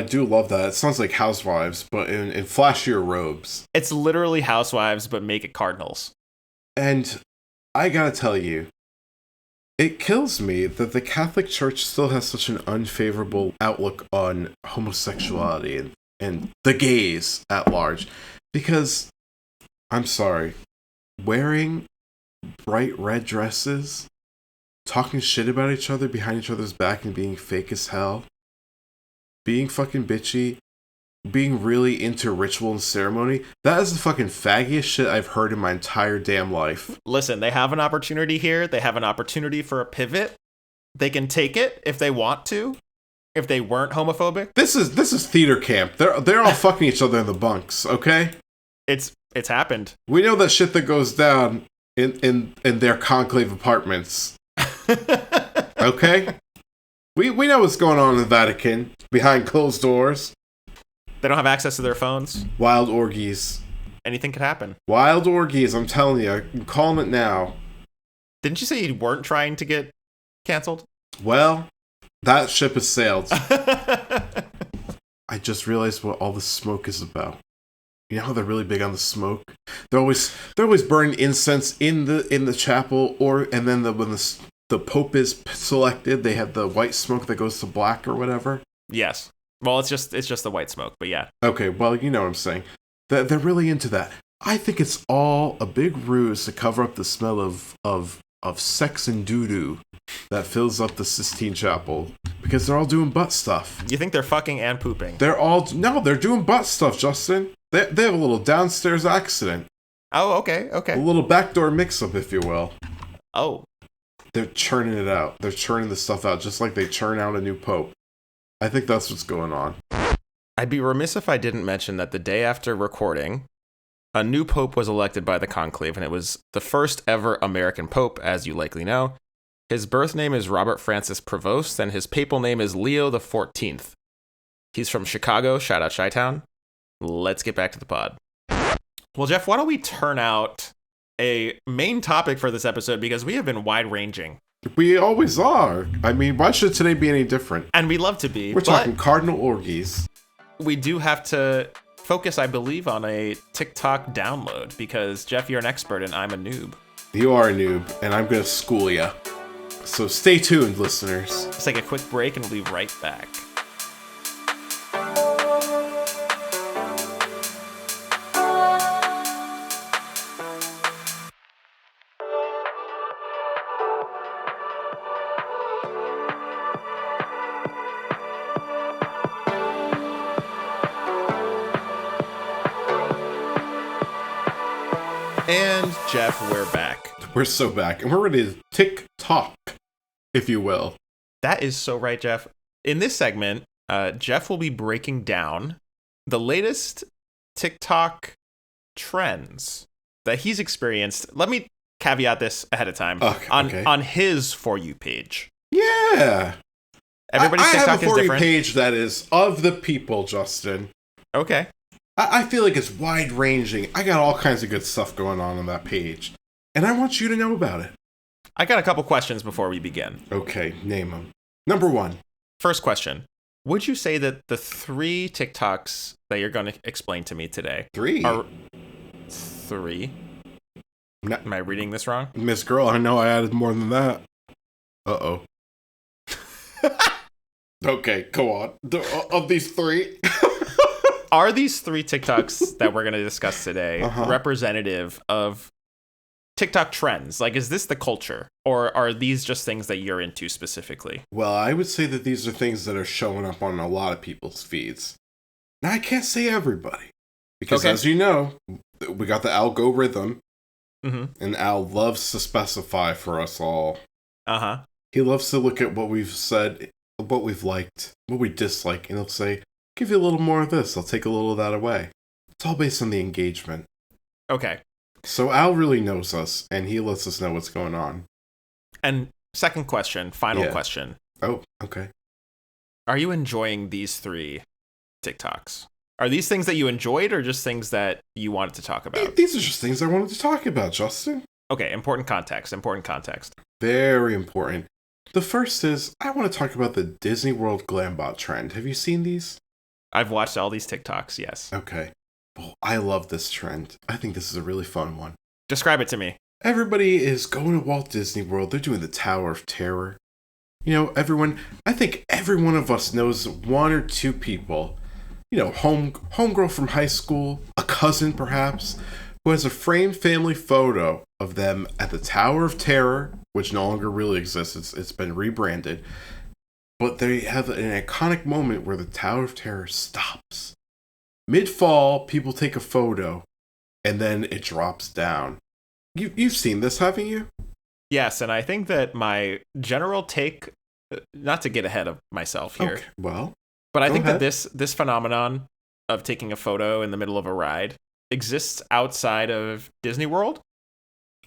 do love that. It sounds like Housewives, but in flashier robes. It's literally Housewives, but make it Cardinals. And I gotta tell you, it kills me that the Catholic Church still has such an unfavorable outlook on homosexuality and the gays at large. Because, I'm sorry, wearing bright red dresses, talking shit about each other behind each other's back and being fake as hell, being fucking bitchy, being really into ritual and ceremony, that is the fucking faggiest shit I've heard in my entire damn life. Listen, they have an opportunity here. They have an opportunity for a pivot. They can take it if they want to. If they weren't homophobic. This is theater camp. They're all fucking each other in the bunks, okay? It's happened. We know that shit that goes down in their conclave apartments. Okay? We know what's going on in the Vatican behind closed doors. They don't have access to their phones. Wild orgies. Anything could happen. Wild orgies, I'm telling you. I'm calling it now. Didn't you say you weren't trying to get canceled? Well, that ship has sailed. I just realized what all the smoke is about. You know how they're really big on the smoke? They're always burning incense in the chapel, and then when the Pope is selected, they have the white smoke that goes to black or whatever. Yes. Well, it's just the white smoke, but yeah. Okay, well, you know what I'm saying. They're really into that. I think it's all a big ruse to cover up the smell of sex and doo-doo that fills up the Sistine Chapel, because they're all doing butt stuff. You think they're fucking and pooping? They're doing butt stuff, Justin. They have a little downstairs accident. Oh, okay. A little backdoor mix-up, if you will. Oh. They're churning it out. They're churning the stuff out just like they churn out a new pope. I think that's what's going on. I'd be remiss if I didn't mention that the day after recording, a new pope was elected by the conclave, and it was the first ever American pope, as you likely know. His birth name is Robert Francis Prevost, and his papal name is Leo XIV. He's from Chicago. Shout out Chi-Town. Let's get back to the pod. Well, Geoff, why don't we turn out a main topic for this episode, because we have been wide-ranging. We always are. I mean, why should today be any different? And we love to be. We're talking cardinal orgies. We do have to focus, I believe, on a TikTok download, because, Geoff, you're an expert and I'm a noob. You are a noob, and I'm going to school you. So stay tuned, listeners. Let's take a quick break and we'll be right back. And Geoff, we're back. We're so back, and we're ready to TikTok, if you will. That is so right, Geoff. In this segment, Geoff will be breaking down the latest TikTok trends that he's experienced. Let me caveat this ahead of time. On his For You page. Yeah. Everybody's I TikTok have a is For You different. page that is of the people, Justin. Okay. I feel like it's wide-ranging. I got all kinds of good stuff going on that page. And I want you to know about it. I got a couple questions before we begin. Okay, name them. Number one. First question. Would you say that the 3 TikToks that you're going to explain to me today 3 are 3? Am I reading this wrong? Miss Girl, I know I added more than that. Uh-oh. Okay, go on. Of these 3... Are these 3 TikToks that we're going to discuss today representative of TikTok trends? Like, is this the culture? Or are these just things that you're into specifically? Well, I would say that these are things that are showing up on a lot of people's feeds. Now, I can't say everybody. Because as you know, we got the algorithm. Mm-hmm. And Al loves to specify for us all. Uh-huh. He loves to look at what we've said, what we've liked, what we dislike, and he'll say, give you a little more of this, I'll take a little of that away. It's all based on the engagement. Okay. So Al really knows us, and he lets us know what's going on. And second question, final question. Oh, okay. Are you enjoying these 3 TikToks? Are these things that you enjoyed, or just things that you wanted to talk about? These are just things I wanted to talk about, Justin. Okay, important context. Very important. The first is, I want to talk about the Disney World Glambot trend. Have you seen these? I've watched all these TikToks, yes. Okay. Well, I love this trend. I think this is a really fun one. Describe it to me. everybody is going to Walt Disney World. They're doing the Tower of Terror. You know, I think every one of us knows one or two people, you know, homegirl from high school, a cousin perhaps, who has a framed family photo of them at the Tower of Terror, which no longer really exists. It's been rebranded. But they have an iconic moment where the Tower of Terror stops. Mid-fall, people take a photo, and then it drops down. You've seen this, haven't you? Yes, and I think that my general take, not to get ahead of myself here, Okay, well, but I go think ahead. that this phenomenon of taking a photo in the middle of a ride exists outside of Disney World.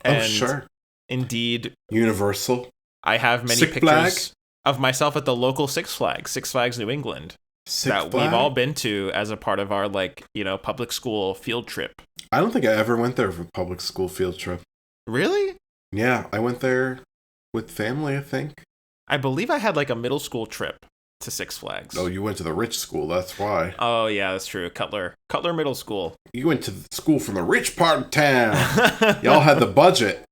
Oh, And sure. indeed, Universal. I have many Six pictures Flag? of myself at the local Six Flags New England, Six that Flag? we've all been to as a part of our, like, you know, public school field trip. I don't think I ever went there for a public school field trip. Really? Yeah, I went there with family, I think. I believe I had like a middle school trip to Six Flags. Oh, you went to the rich school, that's why. Oh yeah, that's true. Cutler Middle School. You went to the school from the rich part of town. Y'all had the budget.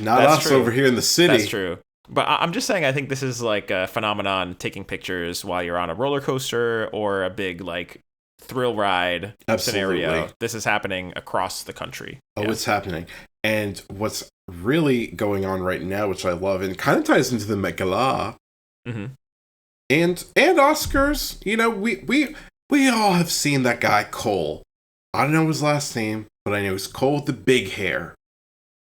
Not That's us true. over here in the city. That's true. But I'm just saying, I think this is like a phenomenon, taking pictures while you're on a roller coaster or a big like thrill ride Absolutely. scenario. This is happening across the country. Oh, Yeah. it's happening. And what's really going on right now, which I love, and kind of ties into the Met Gala Mhm. and Oscars. You know, we all have seen that guy Cole. I don't know his last name, but I know he's Cole with the big hair.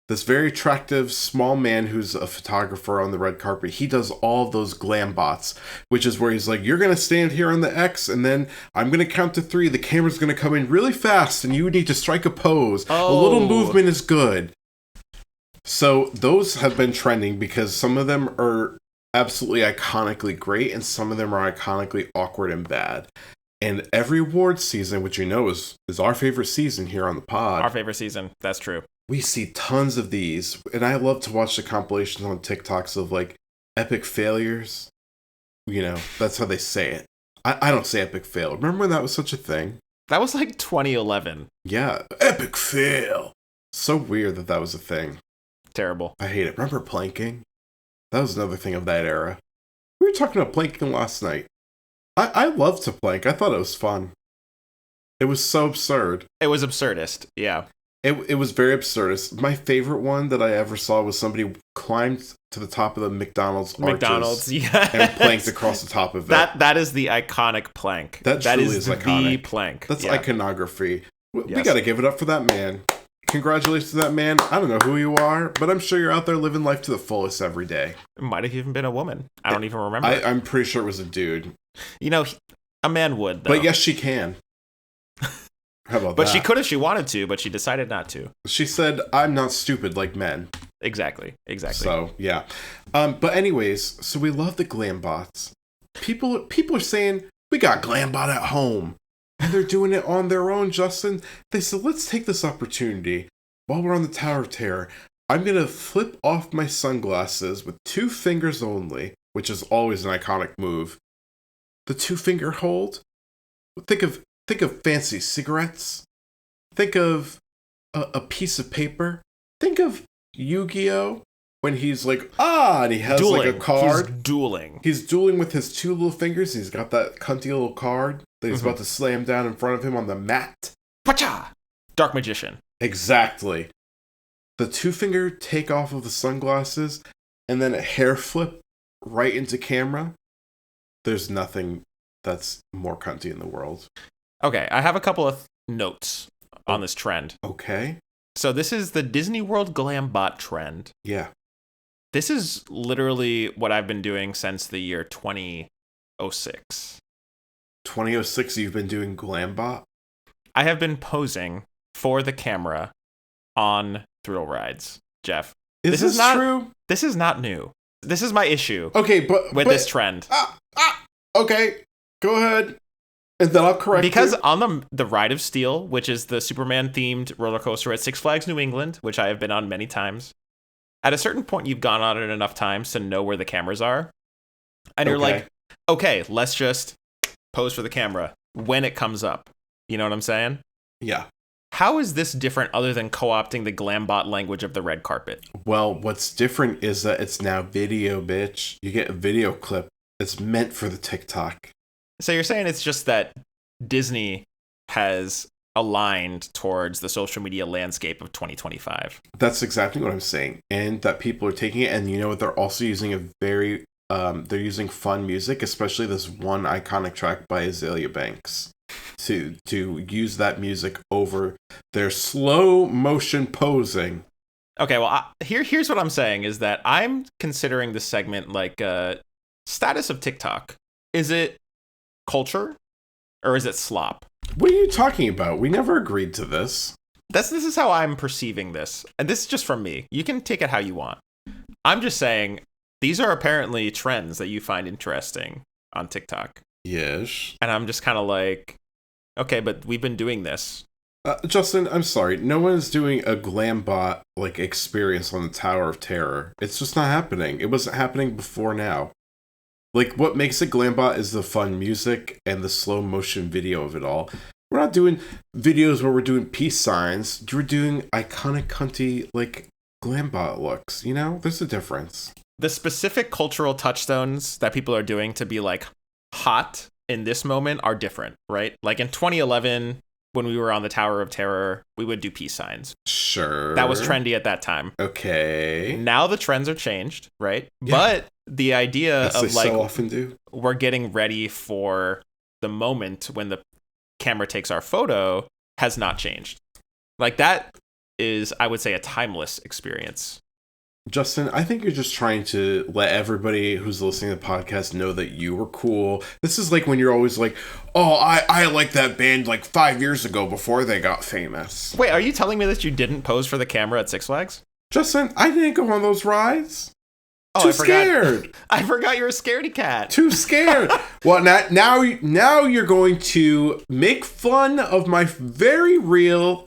This very attractive small man who's a photographer on the red carpet. He does all of those glam bots, which is where he's like, you're going to stand here on the X, and then I'm going to count to 3. The camera's going to come in really fast, and you need to strike a pose. A little movement is good. So those have been trending because some of them are absolutely iconically great, and some of them are iconically awkward and bad. And every awards season, which you know is our favorite season here on the pod. Our favorite season. That's true. We see tons of these, and I love to watch the compilations on TikToks of like epic failures. You know, that's how they say it. I don't say epic fail. Remember when that was such a thing? That was like 2011. Yeah, epic fail. So weird that was a thing. Terrible. I hate it. Remember planking? That was another thing of that era. We were talking about planking last night. I loved to plank. I thought it was fun. It was so absurd. It was absurdist. Yeah. It was very absurdist. My favorite one that I ever saw was somebody climbed to the top of the McDonald's arches yeah. and planked across the top of it. That is the iconic plank. That truly is the iconic. plank. That's Yeah. iconography. We Yes. got to give it up for that man. Congratulations to that man. I don't know who you are, but I'm sure you're out there living life to the fullest every day. It might have even been a woman. I don't even remember. I'm pretty sure it was a dude. You know, a man would, though. But yes, she can. How about But that? she could if she wanted to, but she decided not to. She said, I'm not stupid like men. Exactly. So, yeah. But anyways, so we love the glam bots. People are saying, we got glam bot at home. And they're doing it on their own, Justin. They said, let's take this opportunity. While we're on the Tower of Terror, I'm going to flip off my sunglasses with 2 fingers only, which is always an iconic move. The 2-finger hold. Think of fancy cigarettes. Think of a piece of paper. Think of Yu-Gi-Oh! When he's like, and he has Dueling. like a card. He's He's dueling with his 2 little fingers. He's got that cunty little card that he's about to slam down in front of him on the mat. Pacha! Dark Magician. Exactly. The 2-finger take off of the sunglasses and then a hair flip right into camera. There's nothing that's more cunty in the world. Okay, I have a couple of notes on this trend. Okay. So this is the Disney World glam bot trend. Yeah. This is literally what I've been doing since the year 2006. 2006, you've been doing Glambot? I have been posing for the camera on thrill rides, Jeff. Is this not true? This is not new. This is my issue Okay, but this trend. Okay, go ahead. And then I'll correct Because you. on the Ride of Steel, which is the Superman-themed roller coaster at Six Flags New England, which I have been on many times, at a certain point, you've gone on it enough times to know where the cameras are. And you're like, okay, let's just pose for the camera when it comes up. You know what I'm saying? Yeah. How is this different other than co-opting the glambot language of the red carpet? Well, what's different is that it's now video, bitch. You get a video clip. It's meant for the TikTok. So you're saying it's just that Disney has aligned towards the social media landscape of 2025. That's exactly what I'm saying. And that people are taking it, and you know what? They're also using a very, they're using fun music, especially this one iconic track by Azalea Banks, to use that music over their slow motion posing. Okay, well, here's what I'm saying is that I'm considering this segment like status of TikTok. Is it culture or is it slop? What are you talking about? We never agreed to this. This is how I'm perceiving this. And this is just from me. You can take it how you want. I'm just saying these are apparently trends that you find interesting on TikTok. Yes. And I'm just kind of like, okay, but we've been doing this. Justin, I'm sorry. No one's doing a glambot like experience on the Tower of Terror. It's just not happening. It wasn't happening before now. Like, what makes it glambot is the fun music and the slow motion video of it all. We're not doing videos where we're doing peace signs. We're doing iconic cunty, like, glambot looks, you know? There's a difference. The specific cultural touchstones that people are doing to be, like, hot in this moment are different, right? Like, in 2011, when we were on the Tower of Terror, we would do peace signs. Sure. That was trendy at that time. Okay. Now the trends are changed, right? Yeah. But the idea As of, they like, so often do. We're getting ready for the moment when the camera takes our photo has not changed. Like, that is, I would say, a timeless experience. Justin, I think you're just trying to let everybody who's listening to the podcast know that you were cool. This is like when you're always like, oh, I liked that band like 5 years ago before they got famous. Wait, are you telling me that you didn't pose for the camera at Six Flags? Justin, I didn't go on those rides. Oh, Too I forgot. scared. I forgot you're a scaredy cat. Too scared. Well, now you're going to make fun of my very real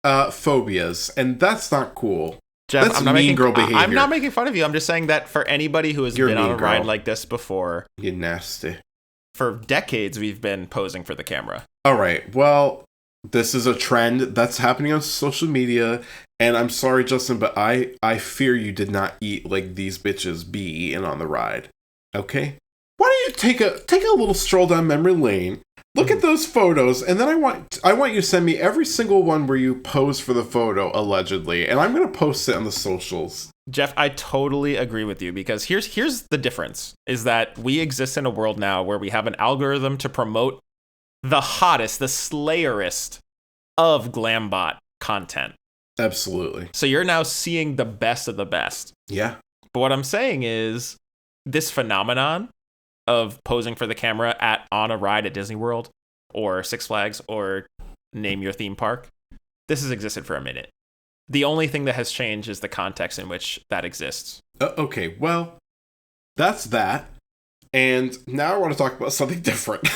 phobias, and that's not cool. Geoff, that's mean girl behavior. I'm not making fun of you. I'm just saying that for anybody who has been on a ride like this before, you nasty. For decades, we've been posing for the camera. All right. Well, this is a trend that's happening on social media. And I'm sorry, Justin, but I fear you did not eat like these bitches be eating on the ride. Okay? Why don't you take a little stroll down memory lane, look at those photos, and then I want you to send me every single one where you pose for the photo, allegedly, and I'm gonna post it on the socials. Geoff, I totally agree with you because here's the difference, is that we exist in a world now where we have an algorithm to promote the hottest, the slayerist of glambot content. Absolutely. So you're now seeing the best of the best. Yeah. But what I'm saying is this phenomenon of posing for the camera on a ride at Disney World or Six Flags or name your theme park, this has existed for a minute. The only thing that has changed is the context in which that exists. Okay, well, that's that. And now I want to talk about something different.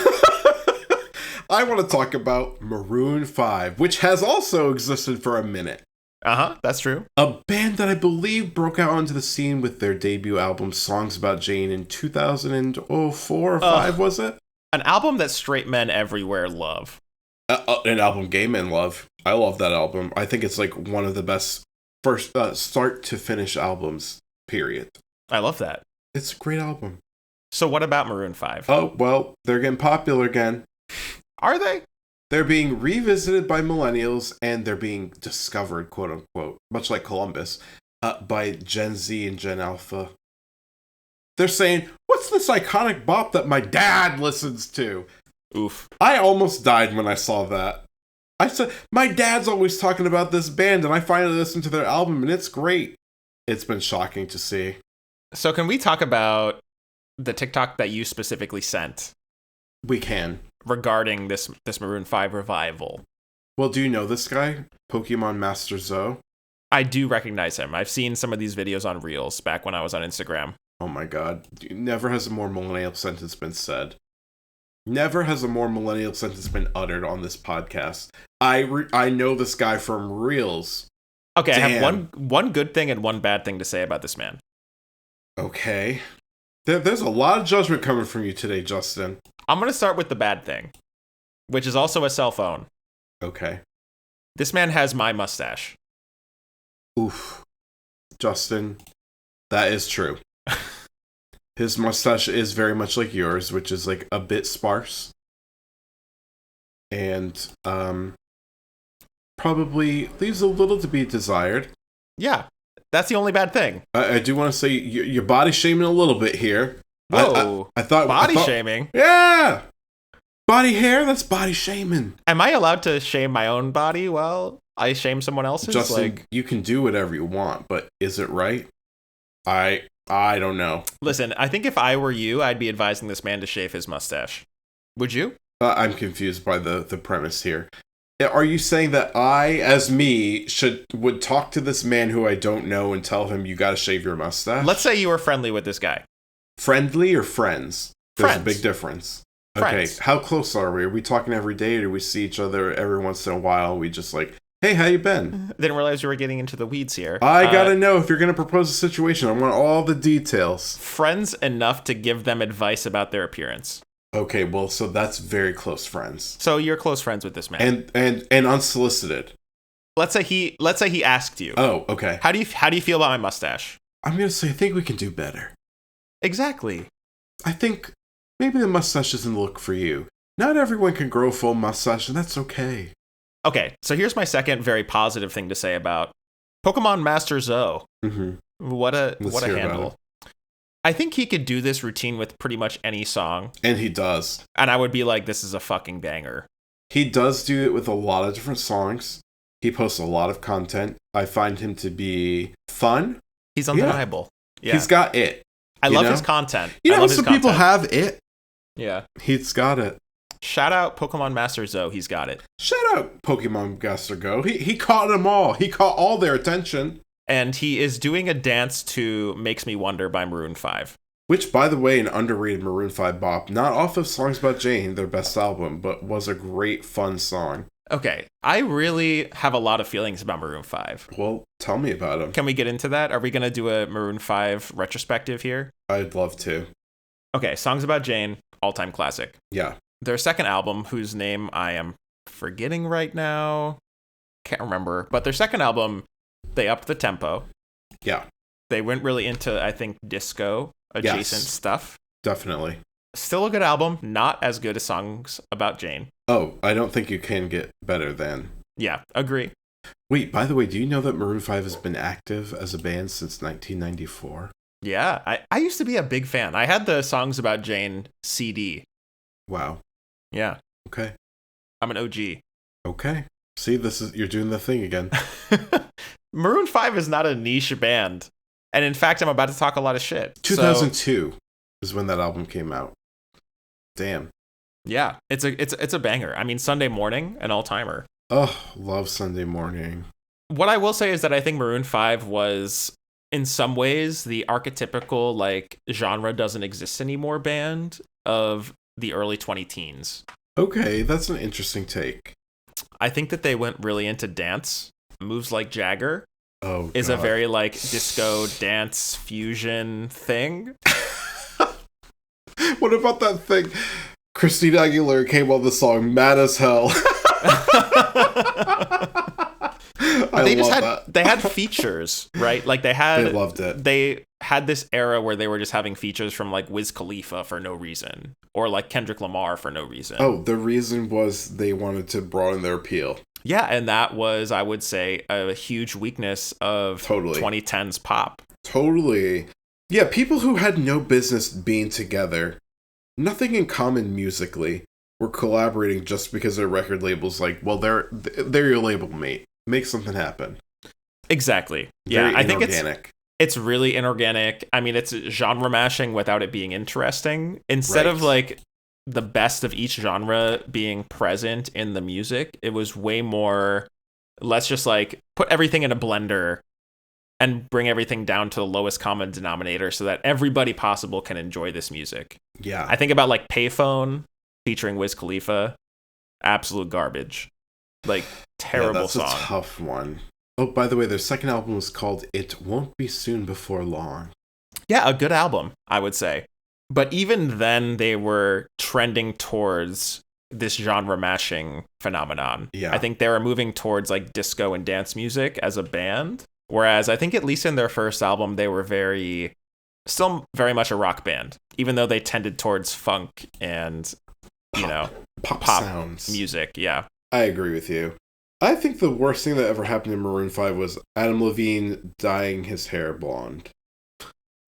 I want to talk about Maroon 5, which has also existed for a minute. That's true. A band that I believe broke out onto the scene with their debut album, Songs About Jane, in 2004 or 5, was it? An album that straight men everywhere love. An album gay men love. I love that album. I think it's like one of the best first start to finish albums, period. I love that. It's a great album. So what about Maroon 5? Oh, well, they're getting popular again. Are they? They're being revisited by millennials, and they're being discovered, quote unquote, much like Columbus, by Gen Z and Gen Alpha. They're saying, what's this iconic bop that my dad listens to? Oof. I almost died when I saw that. I said, my dad's always talking about this band, and I finally listened to their album, and it's great. It's been shocking to see. So can we talk about the TikTok that you specifically sent? We can. Regarding this Maroon 5 revival. Well, do you know this guy? Pokemon Master Zoe? I do recognize him. I've seen some of these videos on Reels back when I was on Instagram. Oh my god. Never has a more millennial sentence been said. Never has a more millennial sentence been uttered on this podcast. I know this guy from Reels. Okay, Damn. I have one good thing and one bad thing to say about this man. Okay. There's a lot of judgment coming from you today, Justin. I'm going to start with the bad thing, which is also a cell phone. Okay. This man has my mustache. Oof. Justin, that is true. His mustache is very much like yours, which is like a bit sparse. And probably leaves a little to be desired. Yeah, that's the only bad thing. I do want to say you're body shaming a little bit here. Whoa. I thought body shaming? Yeah! Body hair, that's body shaming. Am I allowed to shame my own body while I shame someone else's? Justin, you can do whatever you want, but is it right? I don't know. Listen, I think if I were you, I'd be advising this man to shave his mustache. Would you? I'm confused by the premise here. Are you saying that I, as me, would talk to this man who I don't know and tell him you gotta shave your mustache? Let's say you were friendly with this guy. Friendly or friends? There's Friends. a big difference. Friends. Okay, how close are we? Are we talking every day, or do we see each other every once in a while? We just like, hey, how you been? Didn't realize you were getting into the weeds here. I gotta know if you're gonna propose a situation. I want all the details. Friends enough to give them advice about their appearance. Okay, well, so that's very close friends. So you're close friends with this man, and unsolicited. Let's say he asked you. Oh, okay. How do you feel about my mustache? I'm gonna say I think we can do better. Exactly. I think maybe the mustache doesn't look for you. Not everyone can grow a full mustache, and that's okay. Okay, so here's my second very positive thing to say about Pokemon Master Zoe. Mm-hmm. What a Let's hear handle. about it. I think he could do this routine with pretty much any song. And he does. And I would be like, this is a fucking banger. He does do it with a lot of different songs. He posts a lot of content. I find him to be fun. He's undeniable. Yeah. He's got it. I love his content. You know, some people have it. Yeah. He's got it. Shout out Pokemon Master Zoe. He's got it. Shout out Pokemon Master Go. He caught them all. He caught all their attention. And he is doing a dance to Makes Me Wonder by Maroon 5. Which, by the way, an underrated Maroon 5 bop. Not off of Songs About Jane, their best album, but was a great, fun song. Okay, I really have a lot of feelings about Maroon 5. Well, tell me about them. Can we get into that? Are we going to do a Maroon 5 retrospective here? I'd love to. Okay, Songs About Jane, all-time classic. Yeah. Their second album, whose name I am forgetting right now, can't remember, but their second album, they upped the tempo. Yeah. They went really into, I think, disco adjacent stuff. Definitely. Still a good album, not as good as Songs About Jane. Oh, I don't think you can get better than. Yeah, agree. Wait, by the way, do you know that Maroon 5 has been active as a band since 1994? Yeah, I used to be a big fan. I had the Songs About Jane CD. Wow. Yeah. Okay. I'm an OG. Okay. See, you're doing the thing again. Maroon 5 is not a niche band. And in fact, I'm about to talk a lot of shit. 2002 is when that album came out. Damn. Yeah, it's a banger. I mean, Sunday Morning, an all-timer. Oh, love Sunday Morning. What I will say is that I think Maroon 5 was, in some ways, the archetypical, like, genre doesn't exist anymore band of the early 2010s. Okay, that's an interesting take. I think that they went really into dance. Moves Like Jagger is God. a very, like, disco dance fusion thing. What about that thing? Christina Aguilera came on the song Mad as Hell. They had features, right? Like they loved it. They had this era where they were just having features from like Wiz Khalifa for no reason, or like Kendrick Lamar for no reason. Oh, the reason was they wanted to broaden their appeal. Yeah, and that was, I would say, a huge weakness of 2010s pop. Totally. Yeah, people who had no business being together, nothing in common musically, were collaborating just because their record label's like, well, they're your label mate. Make something happen. Exactly. Very yeah, I think inorganic. it's really inorganic. I mean, it's genre mashing without it being interesting. Instead of like the best of each genre being present in the music, it was way more, let's just like put everything in a blender and bring everything down to the lowest common denominator so that everybody possible can enjoy this music. Yeah. I think about like Payphone featuring Wiz Khalifa. Absolute garbage. Like, terrible song. That's a tough one. Oh, by the way, their second album was called It Won't Be Soon Before Long. Yeah, a good album, I would say. But even then, they were trending towards this genre mashing phenomenon. Yeah. I think they were moving towards like disco and dance music as a band, whereas I think at least in their first album they were still very much a rock band, even though they tended towards funk and pop sounds, music. Yeah, I agree with you. I think the worst thing that ever happened in Maroon 5 was Adam Levine dyeing his hair blonde.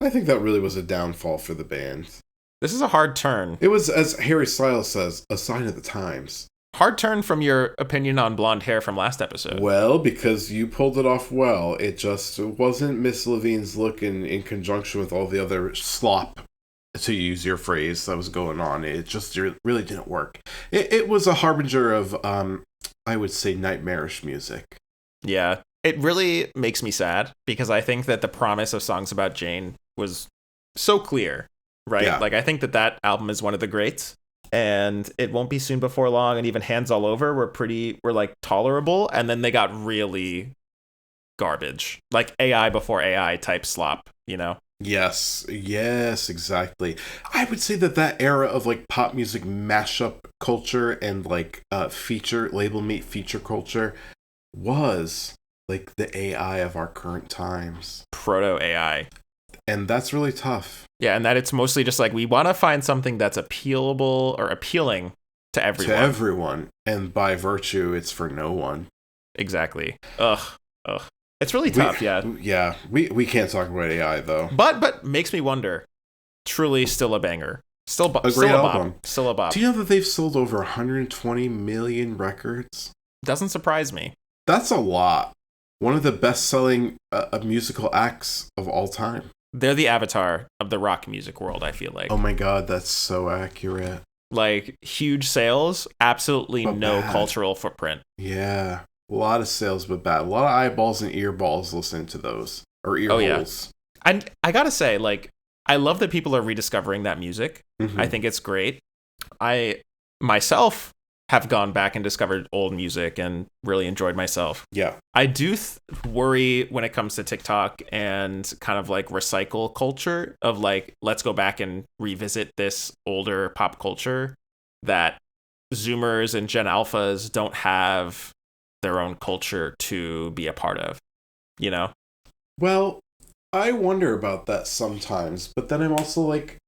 I think that really was a downfall for the band. This is a hard turn. It was, as Harry Styles says, a sign of the times. Hard turn from your opinion on blonde hair from last episode. Well, because you pulled it off well. It just wasn't Miss Levine's look in conjunction with all the other slop, to use your phrase, that was going on. It just really didn't work. It was a harbinger of, I would say, nightmarish music. Yeah, it really makes me sad because I think that the promise of Songs About Jane was so clear, right? Yeah. Like, I think that album is one of the greats, and It Won't Be Soon Before Long and even Hands All Over were like tolerable, and then they got really garbage, like AI before AI type slop, Yes, exactly. I would say that era of like pop music mashup culture and like label meet feature culture was like the AI of our current times. Proto AI. And that's really tough. Yeah, and that it's mostly just like we want to find something that's appealable or appealing to everyone. To everyone. And by virtue, it's for no one. Exactly. Ugh. It's really tough, yeah. Yeah, we can't talk about AI, though. But makes me wonder. Truly still a banger. Still a great album. Bop. Still a bop. Do you know that they've sold over 120 million records? Doesn't surprise me. That's a lot. One of the best-selling musical acts of all time. They're the avatar of the rock music world, I feel like. Oh my god, that's so accurate. Like, huge sales, absolutely but no bad. Cultural footprint. Yeah. A lot of sales, but bad. A lot of eyeballs and earballs listening to those. Or ear holes. Yeah. And I gotta say, like, I love that people are rediscovering that music. Mm-hmm. I think it's great. I, myself, have gone back and discovered old music and really enjoyed myself. Yeah. I do worry when it comes to TikTok and kind of like recycle culture of like, let's go back and revisit this older pop culture that Zoomers and Gen Alphas don't have their own culture to be a part of, Well, I wonder about that sometimes, but then I'm also like,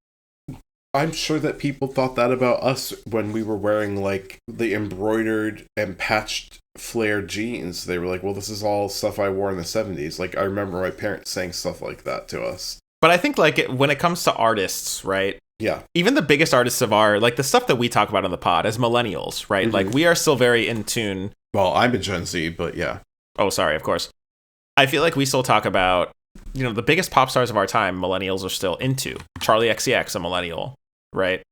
I'm sure that people thought that about us when we were wearing like the embroidered and patched flared jeans. They were like, well, this is all stuff I wore in the 70s. Like, I remember my parents saying stuff like that to us. But I think like when it comes to artists, right? Yeah. Even the biggest artists of our, like the stuff that we talk about on the pod as millennials, right? Mm-hmm. Like we are still very in tune. Well, I'm a Gen Z, but yeah. Oh, sorry, of course. I feel like we still talk about, the biggest pop stars of our time, millennials are still into. Charlie XCX, a millennial, right?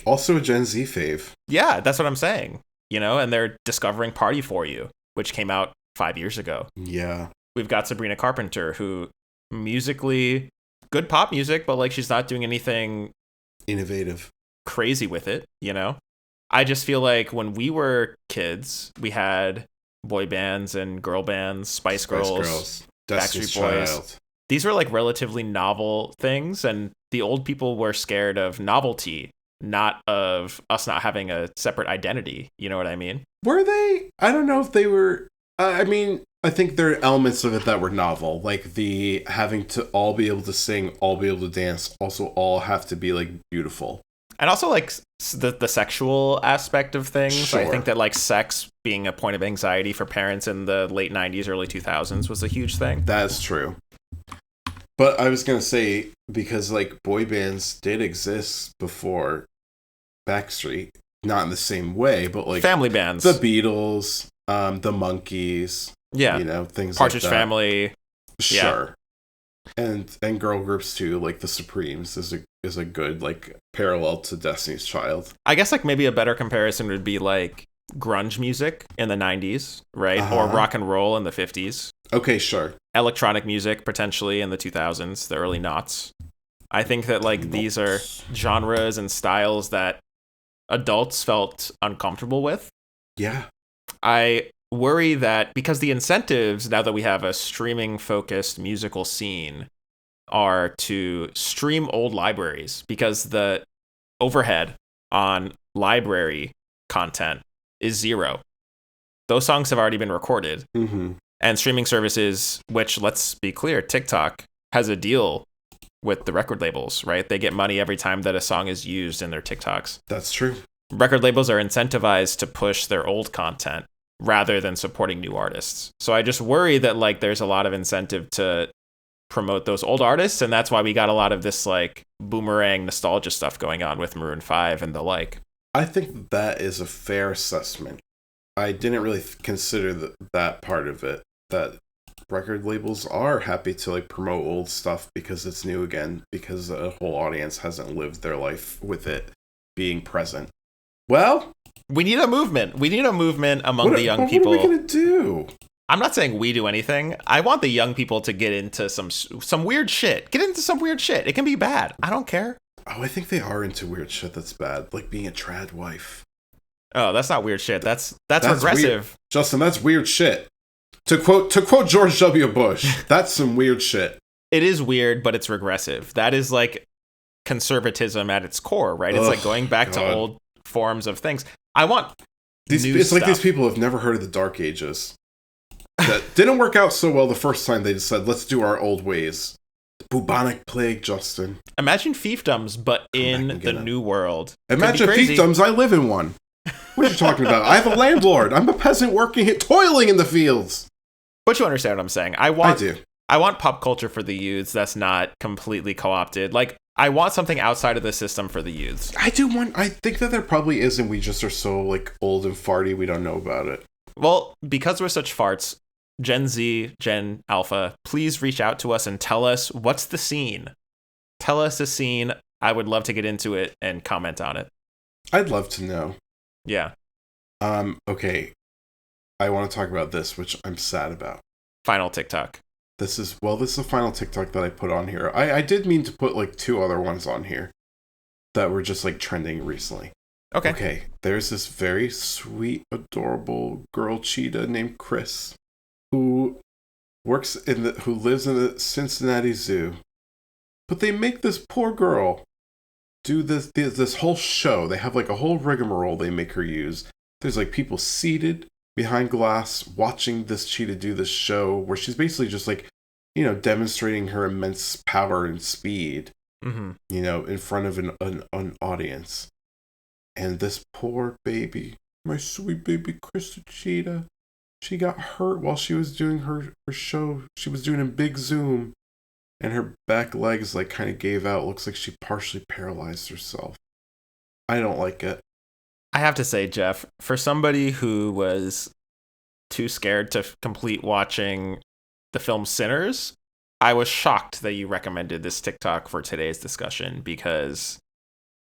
Also a Gen Z fave. Yeah, that's what I'm saying. And they're discovering Party For You, which came out 5 years ago. Yeah. We've got Sabrina Carpenter, who musically, good pop music, but like she's not doing anything innovative, crazy with it, I just feel like when we were kids, we had boy bands and girl bands, Spice Girls, Destiny's Backstreet Boys. Child. These were like relatively novel things, and the old people were scared of novelty, not of us not having a separate identity. You know what I mean? Were they? I don't know if they were. I mean, I think there are elements of it that were novel, like the having to all be able to sing, all be able to dance, also all have to be like beautiful. And also like the sexual aspect of things. Sure. I think that like sex being a point of anxiety for parents in the late 90s, early 2000s was a huge thing. That's true. But I was going to say, because like boy bands did exist before Backstreet, not in the same way, but like family bands. The Beatles, the Monkees, things Partridge like that. Family. Sure. Yeah. And girl groups too, like the Supremes is a good like parallel to Destiny's Child. I guess like maybe a better comparison would be like grunge music in the 90s, right? Uh-huh. Or rock and roll in the 50s. Okay, sure. Electronic music potentially in the 2000s, the early noughts. I think that like these are genres and styles that adults felt uncomfortable with. Yeah. I worry that because the incentives, now that we have a streaming focused musical scene, are to stream old libraries, because the overhead on library content is zero. Those songs have already been recorded. Mm-hmm. And streaming services, which, let's be clear, TikTok has a deal with the record labels, right? They get money every time that a song is used in their TikToks. That's true. Record labels are incentivized to push their old content rather than supporting new artists. So I just worry that like there's a lot of incentive to promote those old artists, and that's why we got a lot of this like boomerang nostalgia stuff going on with Maroon 5 and the like. I think that is a fair assessment. I didn't really consider that part of it, that record labels are happy to like promote old stuff because it's new again, because the whole audience hasn't lived their life with it being present. Well, we need a movement. We need a movement among the young people. What are we going to do? I'm not saying we do anything. I want the young people to get into some weird shit. Get into some weird shit. It can be bad. I don't care. Oh, I think they are into weird shit that's bad, like being a trad wife. Oh, that's not weird shit. That's regressive. Weird. Justin, that's weird shit. To quote George W. Bush, that's some weird shit. It is weird, but it's regressive. That is like conservatism at its core, right? It's like going back to old forms of things. I want it's like these people have never heard of the Dark Ages. That didn't work out so well the first time. They just said, let's do our old ways. The bubonic plague, Justin. Imagine fiefdoms, but in the new world. Imagine fiefdoms, I live in one. What are you talking about? I have a landlord. I'm a peasant working here, toiling in the fields. But you understand what I'm saying. I do. I want pop culture for the youths that's not completely co-opted. Like, I want something outside of the system for the youths. I think that there probably is, and we just are so, like, old and farty, we don't know about it. Well, because we're such farts, Gen Z, Gen Alpha, please reach out to us and tell us what's the scene. Tell us a scene. I would love to get into it and comment on it. I'd love to know. Yeah. Okay. I want to talk about this, which I'm sad about. Final TikTok. This is the final TikTok that I put on here. I did mean to put like 2 other ones on here that were just like trending recently. Okay. There's this very sweet, adorable girl cheetah named Chris who lives in the Cincinnati Zoo. But they make this poor girl do this whole show. They have like a whole rigmarole they make her use. There's like people seated behind glass watching this cheetah do this show where she's basically just like, demonstrating her immense power and speed, in front of an audience. And this poor baby, my sweet baby Chris the cheetah, she got hurt while she was doing her show. She was doing a big zoom, and her back legs like kind of gave out. Looks like she partially paralyzed herself. I don't like it. I have to say, Geoff, for somebody who was too scared to complete watching the film Sinners, I was shocked that you recommended this TikTok for today's discussion, because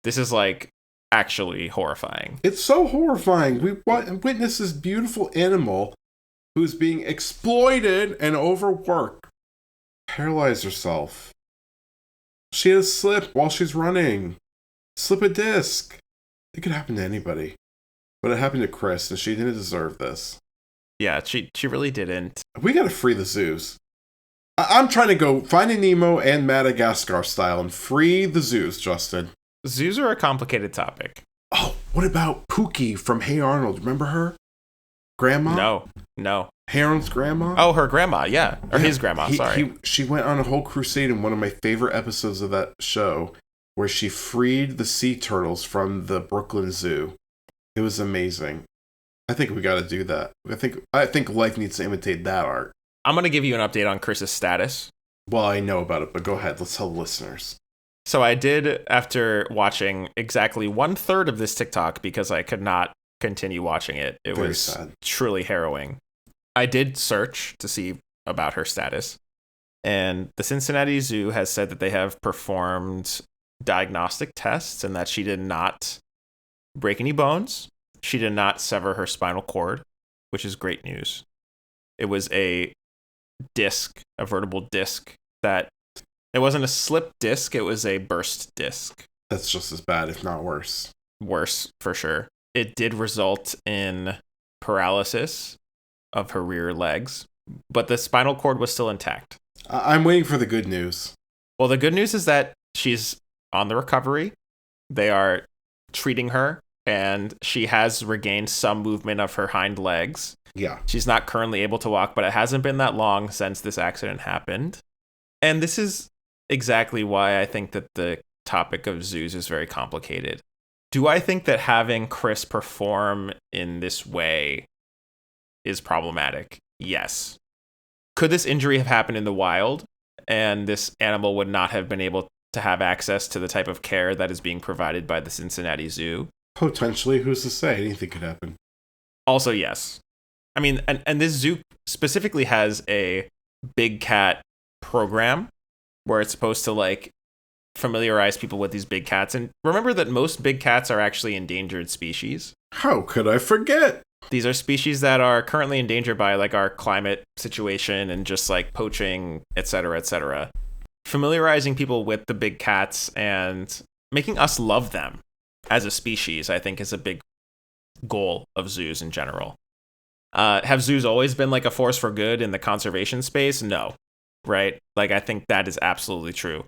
this is like actually horrifying. It's so horrifying. We witness this beautiful animal who's being exploited and overworked paralyze herself. She had a slip while she's running. Slip a disc. It could happen to anybody. But it happened to Chris, and she didn't deserve this. Yeah, she really didn't. We gotta free the zoos. I'm trying to go Finding Nemo and Madagascar style and free the zoos, Justin. Zoos are a complicated topic. Oh, what about Pookie from Hey Arnold? Remember her? Grandma? No. Hey Arnold's grandma? Oh, her grandma, yeah. Or his grandma, sorry. She went on a whole crusade in one of my favorite episodes of that show where she freed the sea turtles from the Brooklyn Zoo. It was amazing. I think we got to do that. I think life needs to imitate that art. I'm going to give you an update on Chris's status. Well, I know about it, but go ahead. Let's tell the listeners. So I did, after watching exactly 1/3 of this TikTok, because I could not continue watching it. It Very was sad. Truly harrowing. I did search to see about her status. And the Cincinnati Zoo has said that they have performed diagnostic tests and that she did not break any bones. She did not sever her spinal cord, which is great news. It was a vertebral disc that it wasn't a slip disc, it was a burst disc. That's just as bad, if not worse. Worse, for sure. It did result in paralysis of her rear legs, but the spinal cord was still intact. I'm waiting for the good news. Well, the good news is that she's on the recovery. They are treating her and she has regained some movement of her hind legs. Yeah. She's not currently able to walk, but it hasn't been that long since this accident happened. And this is exactly why I think that the topic of zoos is very complicated. Do I think that having Chris perform in this way is problematic? Yes. Could this injury have happened in the wild, and this animal would not have been able to have access to the type of care that is being provided by the Cincinnati Zoo? Potentially, who's to say? Anything could happen. Also, yes. I mean, and this zoo specifically has a big cat program where it's supposed to, like, familiarize people with these big cats. And remember that most big cats are actually endangered species. How could I forget? These are species that are currently endangered by, like, our climate situation and just, like, poaching, et cetera, et cetera. Familiarizing people with the big cats and making us love them as a species, I think, is a big goal of zoos in general. Have zoos always been, like, a force for good in the conservation space? No. Right? Like, I think that is absolutely true.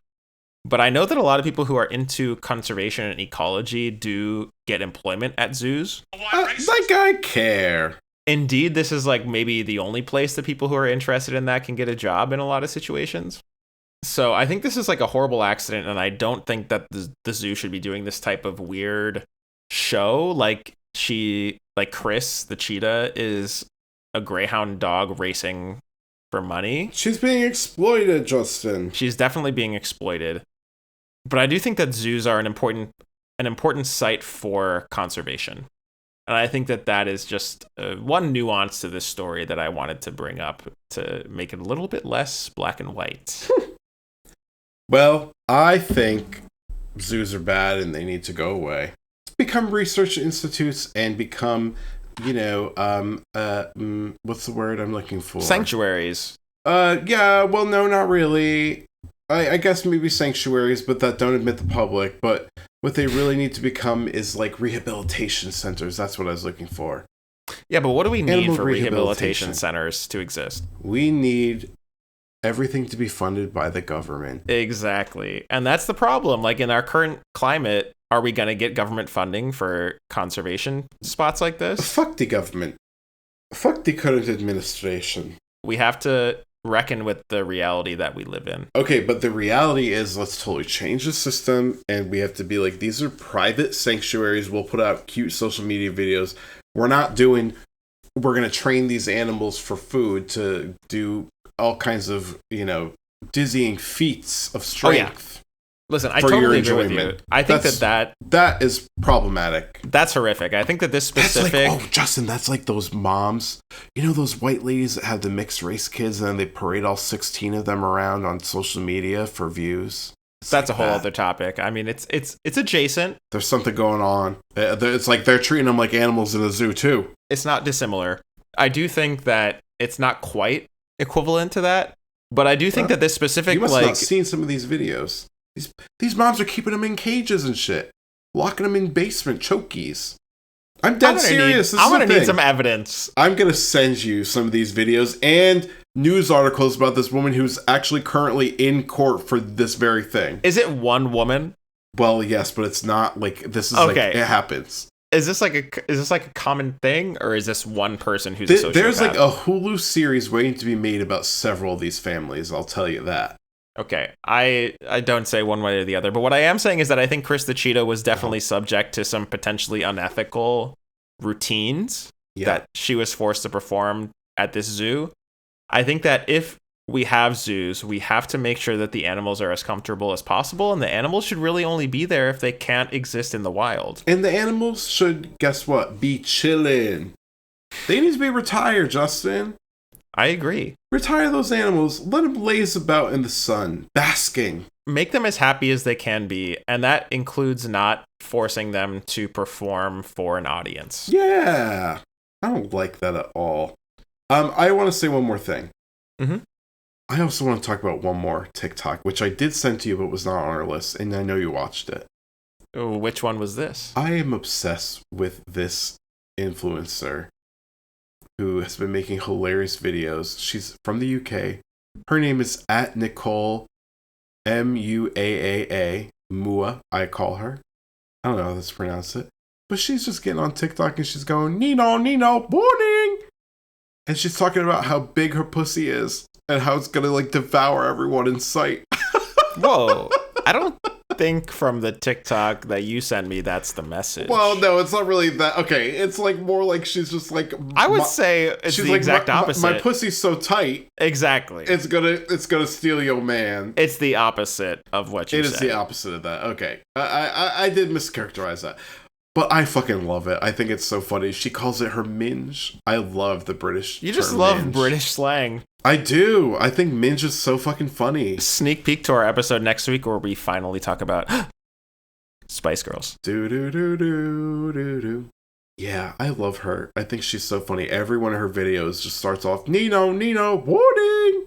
But I know that a lot of people who are into conservation and ecology do get employment at zoos. Like I care. Indeed, this is, like, maybe the only place that people who are interested in that can get a job in a lot of situations. So I think this is, like, a horrible accident, and I don't think that the zoo should be doing this type of weird show. Like, Chris, the cheetah, is a greyhound dog racing for money. She's being exploited, Justin. She's definitely being exploited. But I do think that zoos are an important site for conservation. And I think that is just one nuance to this story that I wanted to bring up to make it a little bit less black and white. Well, I think zoos are bad and they need to go away. Become research institutes and become, what's the word I'm looking for? Sanctuaries. Yeah, well, no, not really. I guess maybe sanctuaries, but that don't admit the public. But what they really need to become is, like, rehabilitation centers. That's what I was looking for. Yeah, but what do we need Animal for rehabilitation centers to exist? We need everything to be funded by the government. Exactly. And that's the problem. Like, in our current climate, are we going to get government funding for conservation spots like this? Fuck the government. Fuck the current administration. We have to reckon with the reality that we live in. Okay, but the reality is, let's totally change the system, and we have to be like, these are private sanctuaries. We'll put out cute social media videos. We're going to train these animals for food to do all kinds of, dizzying feats of strength. Oh, yeah. Listen, I totally agree with you. I think that is problematic. That's horrific. I think that this specific... Justin, that's like those moms. You know those white ladies that have the mixed race kids and then they parade all 16 of them around on social media for views? That's like a whole other topic. I mean, it's adjacent. There's something going on. It's like they're treating them like animals in a zoo, too. It's not dissimilar. I do think that it's not quite equivalent to that, but I do think that this specific... You must have not seen some of these videos. These moms are keeping them in cages and shit. Locking them in basement chokies. I'm dead serious. I'm going to need some evidence. I'm going to send you some of these videos and news articles about this woman who's actually currently in court for this very thing. Is it one woman? Well, yes, but it's not like this is okay. Like it happens. Is this like a common thing, or is this one person who's a sociopath? There's like a Hulu series waiting to be made about several of these families, I'll tell you that. Okay, I don't say one way or the other, but what I am saying is that I think Chris the cheetah was definitely subject to some potentially unethical routines that she was forced to perform at this zoo. I think that if we have zoos, we have to make sure that the animals are as comfortable as possible, and the animals should really only be there if they can't exist in the wild. And the animals should, guess what, be chilling. They need to be retired, Justin. I agree. Retire those animals. Let them laze about in the sun, basking. Make them as happy as they can be, and that includes not forcing them to perform for an audience. Yeah. I don't like that at all. I want to say one more thing. Mm-hmm. I also want to talk about one more TikTok, which I did send to you, but was not on our list, and I know you watched it. Which one was this? I am obsessed with this influencer who has been making hilarious videos. She's from the UK. Her name is @Nicole Muaaa. Mua, I call her. I don't know how to pronounce it. But she's just getting on TikTok and she's going, Nino, morning! And she's talking about how big her pussy is and how it's gonna, like, devour everyone in sight. Whoa. I don't think from the TikTok that you sent me that's the message. Well, no, it's not really that. Okay, it's like more like she's just like. I would say it's the exact opposite. My pussy's so tight. Exactly. It's gonna steal your man. It's the opposite of what you said. It is the opposite of that. Okay, I did mischaracterize that, but I fucking love it. I think it's so funny. She calls it her minge. I love the British. You just term love minge. British slang. I do. I think minge is so fucking funny. Sneak peek to our episode next week where we finally talk about Spice Girls. Do. Yeah, I love her. I think she's so funny. Every one of her videos just starts off, Nino, warning!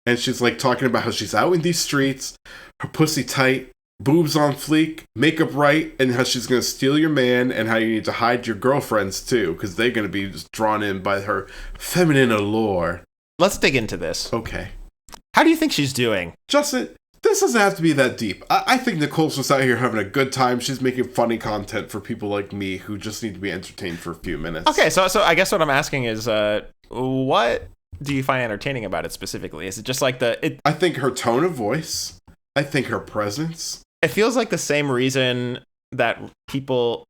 And she's like talking about how she's out in these streets, her pussy tight, boobs on fleek, makeup right, and how she's going to steal your man, and how you need to hide your girlfriends too, because they're going to be just drawn in by her feminine allure. Let's dig into this. Okay. How do you think she's doing? Justin, this doesn't have to be that deep. I think Nicole's just out here having a good time. She's making funny content for people like me who just need to be entertained for a few minutes. Okay, so I guess what I'm asking is, what do you find entertaining about it specifically? Is it just like I think her tone of voice. I think her presence. It feels like the same reason that people,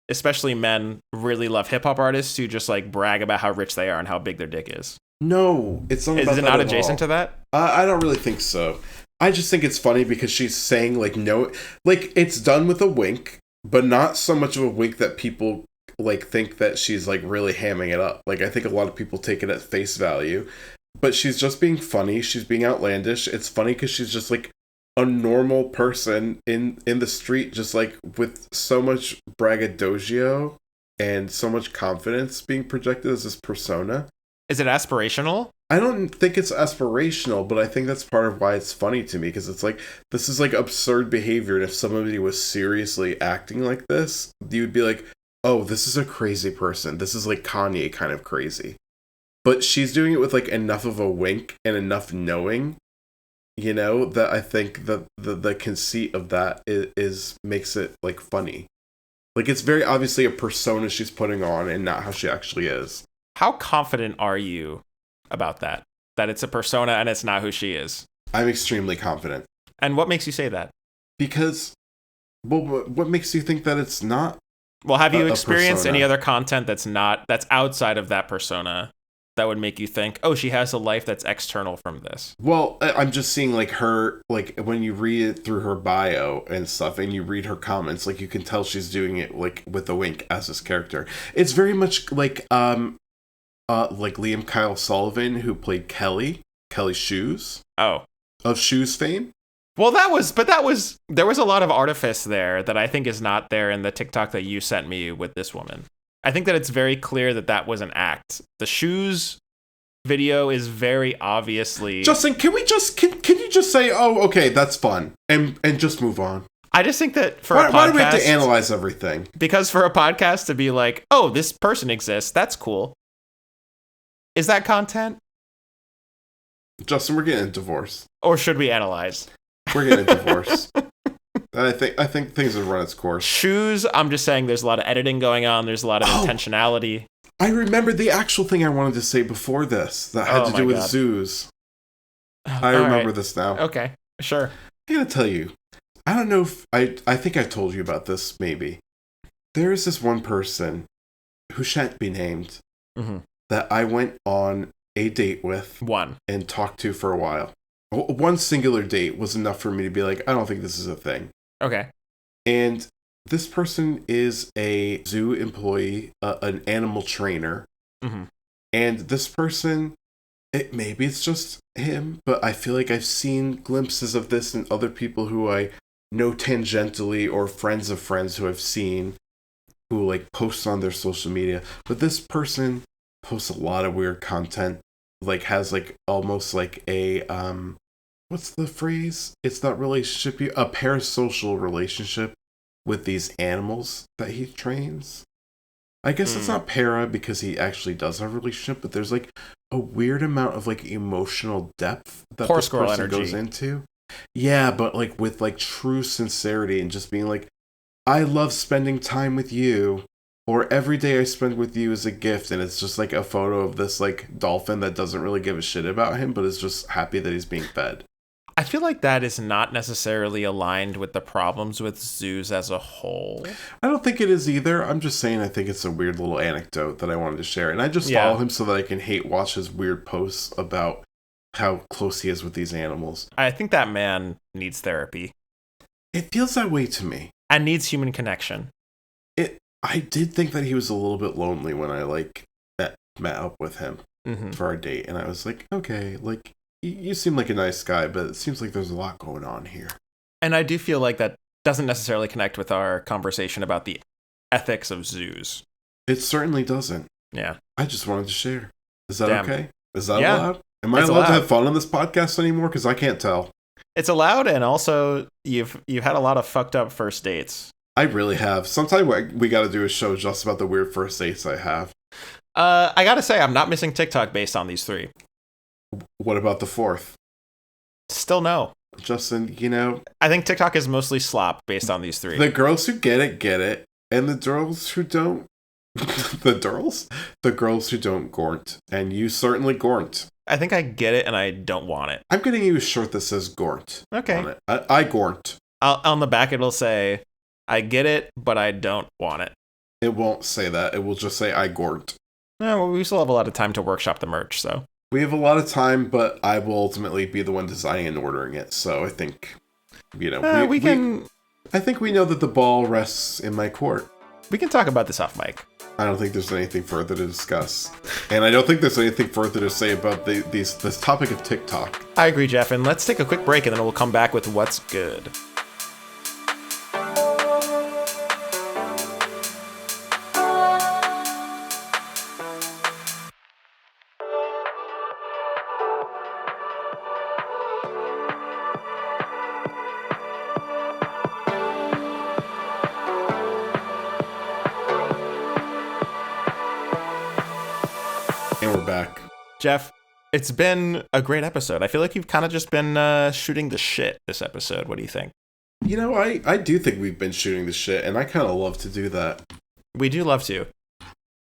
especially men, really love hip-hop artists who just like brag about how rich they are and how big their dick is. No, it's not about that. Is it not adjacent to that? I don't really think so. I just think it's funny because she's saying like no, like it's done with a wink, but not so much of a wink that people like think that she's like really hamming it up. Like I think a lot of people take it at face value, but she's just being funny. She's being outlandish. It's funny because she's just like a normal person in the street, just like with so much braggadocio and so much confidence being projected as this persona. Is it aspirational? I don't think it's aspirational, but I think that's part of why it's funny to me, because it's like, this is like absurd behavior, and if somebody was seriously acting like this, you'd be like, oh, this is a crazy person. This is like Kanye kind of crazy. But she's doing it with like enough of a wink and enough knowing, you know, that I think that the conceit of that is makes it like funny. Like it's very obviously a persona she's putting on and not how she actually is. How confident are you about that? That it's a persona and it's not who she is? I'm extremely confident. And what makes you say that? Because, well, what makes you think that it's not? Well, have you experienced any other content that's outside of that persona that would make you think, oh, she has a life that's external from this? Well, I'm just seeing like her, like when you read it through her bio and stuff and you read her comments, like you can tell she's doing it like with a wink as this character. It's very much like Liam Kyle Sullivan, who played Kelly Shoes. Oh. Of Shoes fame. Well, there was a lot of artifice there that I think is not there in the TikTok that you sent me with this woman. I think that it's very clear that was an act. The Shoes video is very obviously... Justin, can you just say, oh, okay, that's fun, and just move on? I just think that for a podcast... Why do we have to analyze everything? Because for a podcast to be like, oh, this person exists, that's cool. Is that content? Justin, we're getting a divorce. Or should we analyze? We're getting a divorce. I think things have run its course. Shoes, I'm just saying there's a lot of editing going on. There's a lot of intentionality. I remembered the actual thing I wanted to say before this that had to do with zoos. I remember this now. Okay, sure. I gotta tell you, I don't know if I think I told you about this, maybe. There is this one person who shan't be named that I went on a date with. And talked to for a while. One singular date was enough for me to be like, I don't think this is a thing. Okay. And this person is a zoo employee, an animal trainer. Mm-hmm. And this person, maybe it's just him, but I feel like I've seen glimpses of this in other people who I know tangentially or friends of friends who I've seen who like post on their social media. But this person posts a lot of weird content, like has like almost like a, what's the phrase? It's not relationship, a parasocial relationship with these animals that he trains. I guess it's not para because he actually does have a relationship, but there's like a weird amount of like emotional depth that this person goes into. Yeah, but like with like true sincerity and just being like, I love spending time with you, or every day I spend with you is a gift, and it's just like a photo of this like dolphin that doesn't really give a shit about him, but is just happy that he's being fed. I feel like that is not necessarily aligned with the problems with zoos as a whole. I don't think it is either. I'm just saying I think it's a weird little anecdote that I wanted to share. And I just follow him so that I can hate watch his weird posts about how close he is with these animals. I think that man needs therapy. It feels that way to me. And needs human connection. I did think that he was a little bit lonely when I met up with him for our date. And I was like, okay, like, you seem like a nice guy, but it seems like there's a lot going on here. And I do feel like that doesn't necessarily connect with our conversation about the ethics of zoos. It certainly doesn't. Yeah. I just wanted to share. Is that okay? Is that allowed? Am I allowed to have fun on this podcast anymore? Because I can't tell. It's allowed, and also you've had a lot of fucked up first dates. I really have. Sometime we got to do a show just about the weird first dates I have. I gotta say, I'm not missing TikTok based on these 3. What about the 4th? Still no. Justin, I think TikTok is mostly slop based on these 3. The girls who get it. And the girls who don't. The girls who don't gornt. And you certainly gornt. I think I get it and I don't want it. I'm getting you a shirt that says gornt. Okay. On it. I gornt. On the back it'll say, I get it, but I don't want it. It won't say that. It will just say, I gornt. No, well, we still have a lot of time to workshop the merch, so. We have a lot of time, but I will ultimately be the one designing and ordering it. So I think, we can. I think we know that the ball rests in my court. We can talk about this off mic. I don't think there's anything further to discuss, and I don't think there's anything further to say about this topic of TikTok. I agree, Geoff, and let's take a quick break, and then we'll come back with what's good. Geoff, it's been a great episode. I feel like you've kind of just been shooting the shit this episode. What do you think? I do think we've been shooting the shit, and I kind of love to do that. We do love to.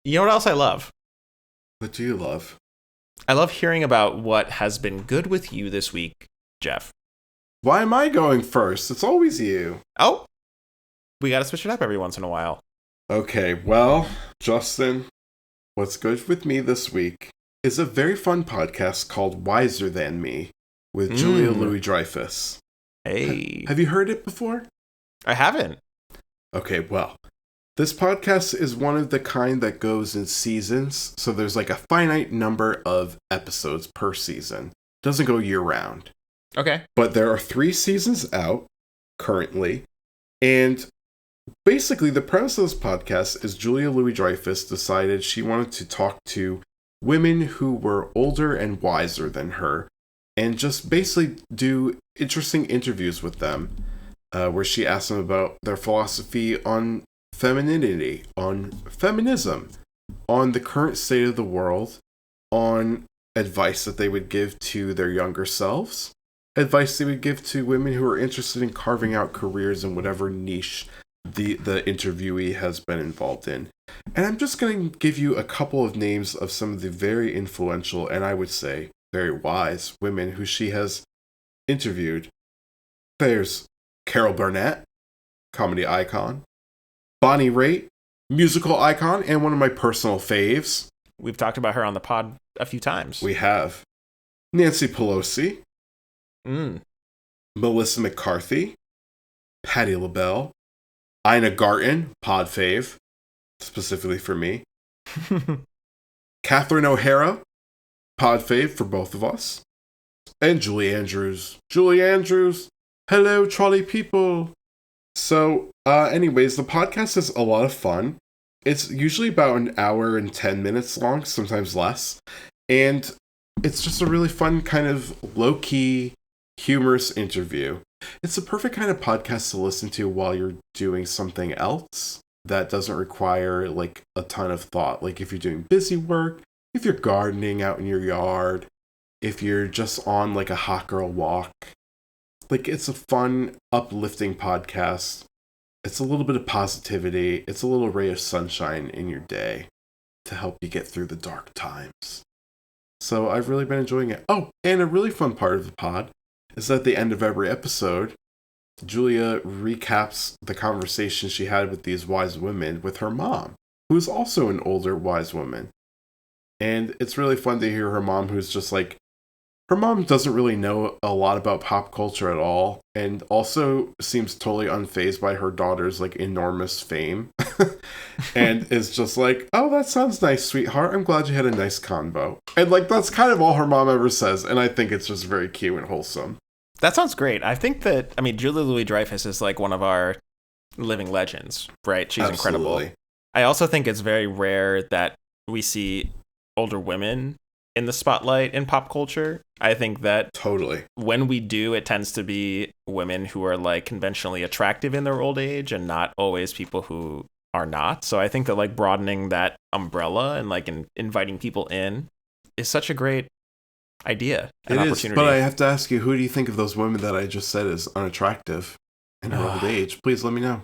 You know what else I love? What do you love? I love hearing about what has been good with you this week, Geoff. Why am I going first? It's always you. Oh, we got to switch it up every once in a while. Okay, well, Justin, what's good with me this week is a very fun podcast called Wiser Than Me with Julia Louis-Dreyfus. Hey. Have you heard it before? I haven't. Okay, well, this podcast is one of the kind that goes in seasons, so there's like a finite number of episodes per season. It doesn't go year round. Okay. But there are 3 seasons out currently, and basically the premise of this podcast is Julia Louis-Dreyfus decided she wanted to talk to women who were older and wiser than her, and just basically do interesting interviews with them, where she asked them about their philosophy on femininity, on feminism, on the current state of the world, on advice that they would give to their younger selves, advice they would give to women who are interested in carving out careers in whatever niche the interviewee has been involved in. And I'm just going to give you a couple of names of some of the very influential and I would say very wise women who she has interviewed. There's Carol Burnett, comedy icon. Bonnie Raitt, musical icon, and one of my personal faves. We've talked about her on the pod a few times. We have. Nancy Pelosi. Melissa McCarthy. Patti LaBelle. Ina Garten, pod fave, specifically for me. Catherine O'Hara, pod fave for both of us. And Julie Andrews. Julie Andrews, hello, trolley people. So, anyways, the podcast is a lot of fun. It's usually about an hour and 10 minutes long, sometimes less. And it's just a really fun kind of low-key, humorous interview. It's the perfect kind of podcast to listen to while you're doing something else that doesn't require like a ton of thought. Like if you're doing busy work, if you're gardening out in your yard, if you're just on like a hot girl walk. Like it's a fun, uplifting podcast. It's a little bit of positivity. It's a little ray of sunshine in your day to help you get through the dark times. So I've really been enjoying it. Oh, and a really fun part of the pod is at the end of every episode, Julia recaps the conversation she had with these wise women with her mom, who is also an older wise woman. And it's really fun to hear her mom, who's just like, her mom doesn't really know a lot about pop culture at all, and also seems totally unfazed by her daughter's like enormous fame, and is just like, "Oh, that sounds nice, sweetheart. I'm glad you had a nice convo." And like that's kind of all her mom ever says, and I think it's just very cute and wholesome. That sounds great. I think that Julia Louis-Dreyfus is like one of our living legends, right? She's Absolutely. incredible. I also think it's very rare that we see older women in the spotlight in pop culture. I think that Totally. when we do, it tends to be women who are like conventionally attractive in their old age and not always people who are not. So I think that like broadening that umbrella and like inviting people in is such a great idea and opportunity. But I have to ask you, who do you think of those women that I just said is unattractive in her old age? Please let me know.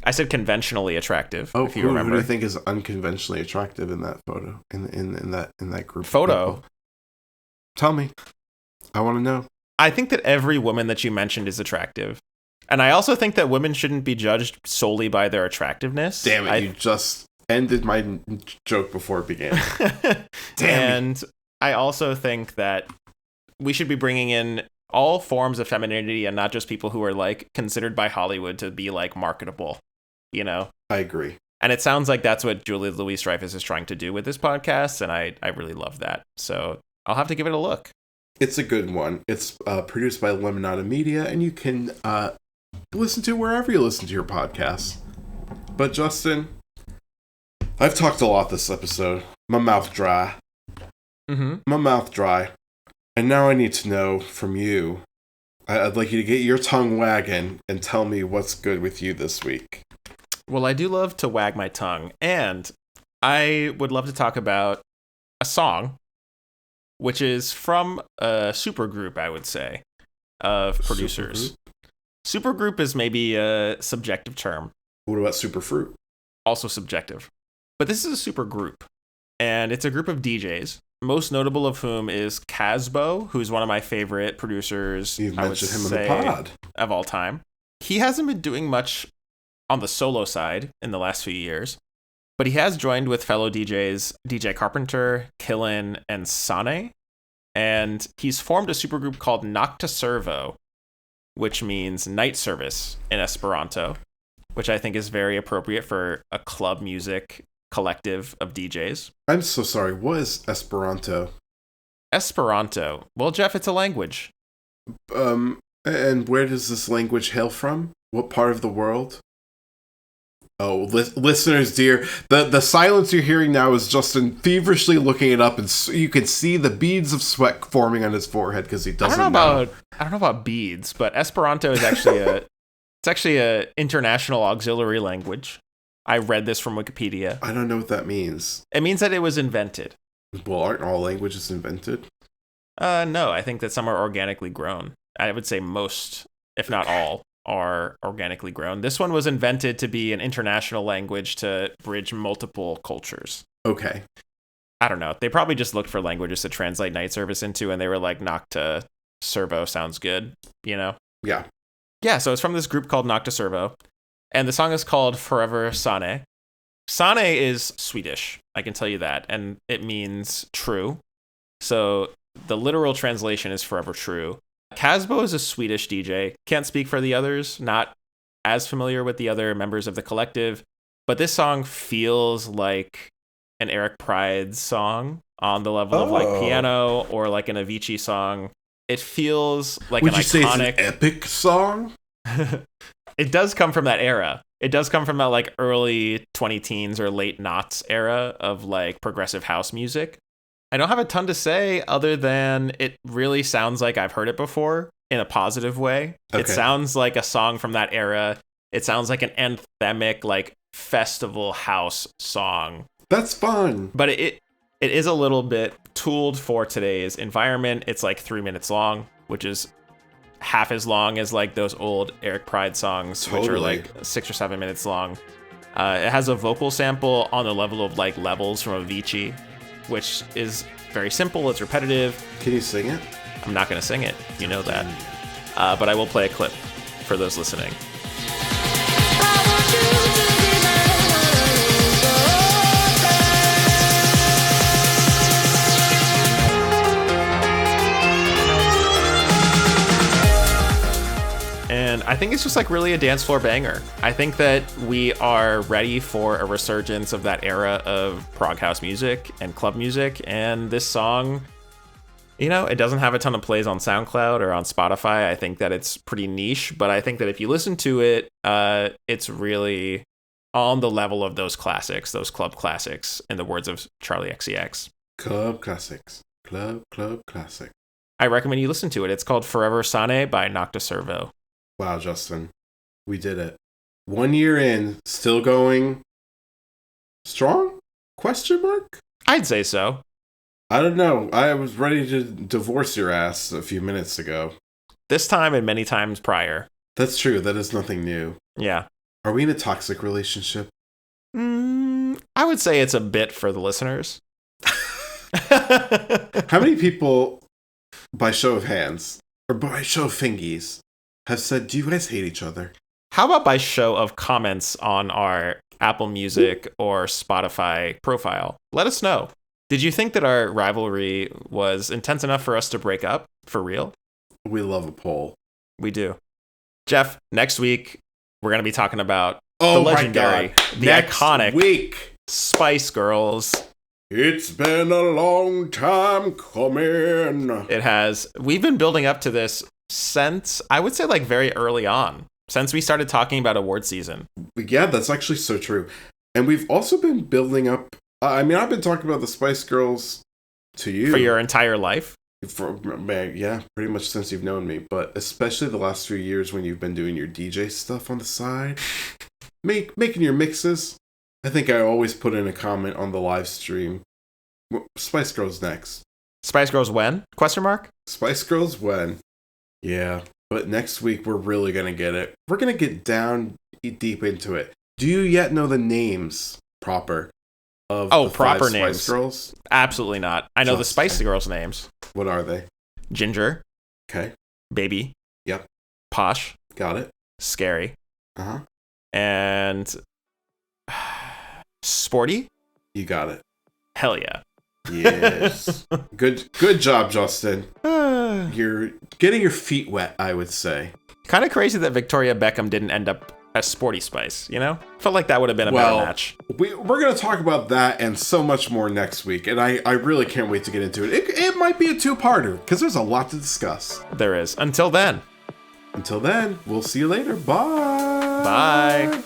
I said conventionally attractive. Oh, if you who remember. do you think is unconventionally attractive in that photo? In that group Photo? of people? Tell me. I want to know. I think that every woman that you mentioned is attractive. And I also think that women shouldn't be judged solely by their attractiveness. Damn it, you just ended my joke before it began. Damn And I also think that we should be bringing in all forms of femininity and not just people who are like considered by Hollywood to be like marketable, you know? I agree. And it sounds like that's what Julia Louis-Dreyfus is trying to do with this podcast, and I really love that. So I'll have to give it a look. It's a good one. It's produced by Lemonada Media, and you can listen to wherever you listen to your podcasts. But Justin, I've talked a lot this episode. My mouth dry. My mouth dry. And now I need to know from you. I'd like you to get your tongue wagging and tell me what's good with you this week. Well, I do love to wag my tongue, and I would love to talk about a song, which is from a supergroup, I would say, of producers. Supergroup is maybe a subjective term. What about Superfruit? Also subjective. But this is a supergroup, and it's a group of DJs, most notable of whom is Casbo, who's one of my favorite producers. You've mentioned him in the pod. Of all time. He hasn't been doing much on the solo side in the last few years, but he has joined with fellow DJs DJ Carpenter, Killin, and Sane, and he's formed a supergroup called Nocta Servo, which means night service in Esperanto, which I think is very appropriate for a club music collective of DJs. I'm so sorry. What is Esperanto? Esperanto. Well, Geoff, it's a language. And where does this language hail from? What part of the world? Oh, listeners dear, the silence you're hearing now is Justin feverishly looking it up, and you can see the beads of sweat forming on his forehead because he doesn't know. I don't know about beads, but Esperanto is actually a international auxiliary language. I read this from Wikipedia. I don't know what that means. It means that it was invented. Well, aren't all languages invented? No, I think that some are organically grown. I would say most, if not all, are organically grown. This one was invented to be an international language to bridge multiple cultures. Okay. I don't know. They probably just looked for languages to translate night service into, and they were like, Nocta Servo sounds good, you know? Yeah. Yeah, so it's from this group called Nocta Servo, and the song is called Forever Sane. Sane is Swedish, I can tell you that, and it means true. So the literal translation is forever true. Casbo is a Swedish DJ. Can't speak for the others, not as familiar with the other members of the collective, but this song feels like an Eric Prydz song on the level of like Piano or like an Avicii song. It feels like Would an you say it's iconic an epic song? It does come from that era. It does come from that like early 20-teens or late noughts era of like progressive house music. I don't have a ton to say other than it really sounds like I've heard it before in a positive way. Okay. It sounds like a song from that era. It sounds like an anthemic, like festival house song. That's fun. But it is a little bit tooled for today's environment. It's like 3 minutes long, which is half as long as like those old Eric Prydz songs, which are like 6 or 7 minutes long. It has a vocal sample on the level of like Levels from Avicii, which is very simple. It's repetitive. Can you sing it? I'm not going to sing it. You know that. But I will play a clip for those listening. And I think it's just like really a dance floor banger. I think that we are ready for a resurgence of that era of prog house music and club music. And this song, you know, it doesn't have a ton of plays on SoundCloud or on Spotify. I think that it's pretty niche, but I think that if you listen to it, it's really on the level of those classics, those club classics, in the words of Charlie XCX. Club classics. Club classic. I recommend you listen to it. It's called Forever Sane by Nocta Servo. Wow, Justin. We did it. 1 year in, still going strong? Question mark? I'd say so. I don't know. I was ready to divorce your ass a few minutes ago. This time and many times prior. That's true. That is nothing new. Yeah. Are we in a toxic relationship? I would say it's a bit for the listeners. How many people, by show of hands, or by show of fingies, have said, do you guys hate each other? How about by show of comments on our Apple Music or Spotify profile? Let us know. Did you think that our rivalry was intense enough for us to break up? For real? We love a poll. We do. Geoff, next week, we're going to be talking about the legendary, the iconic week. Spice Girls. It's been a long time coming. It has. We've been building up to this since, I would say, like very early on, since we started talking about award season. Yeah, that's actually so true. And we've also been building up. I've been talking about the Spice Girls to you for your entire life. Yeah, pretty much since you've known me, but especially the last few years when you've been doing your DJ stuff on the side, making your mixes. I think I always put in a comment on the live stream. Spice Girls next. Spice Girls when? Question mark? Spice Girls when? Yeah, but next week we're really gonna get it. We're gonna get down deep into it. Do you yet know the names proper of the proper five names? Spice Girls? Absolutely not. I know the Spice Girls names. What are they? Ginger. Okay. Baby. Yep. Posh. Got it. Scary. Uh-huh. And Sporty. You got it. Hell yeah. Yes. Good job, Justin. You're getting your feet wet, I would say. Kind of crazy that Victoria Beckham didn't end up as Sporty Spice, you know? Felt like that would have been a better match. We're going to talk about that and so much more next week, and I really can't wait to get into it. It might be a two-parter, because there's a lot to discuss. There is. Until then, we'll see you later. Bye. Bye.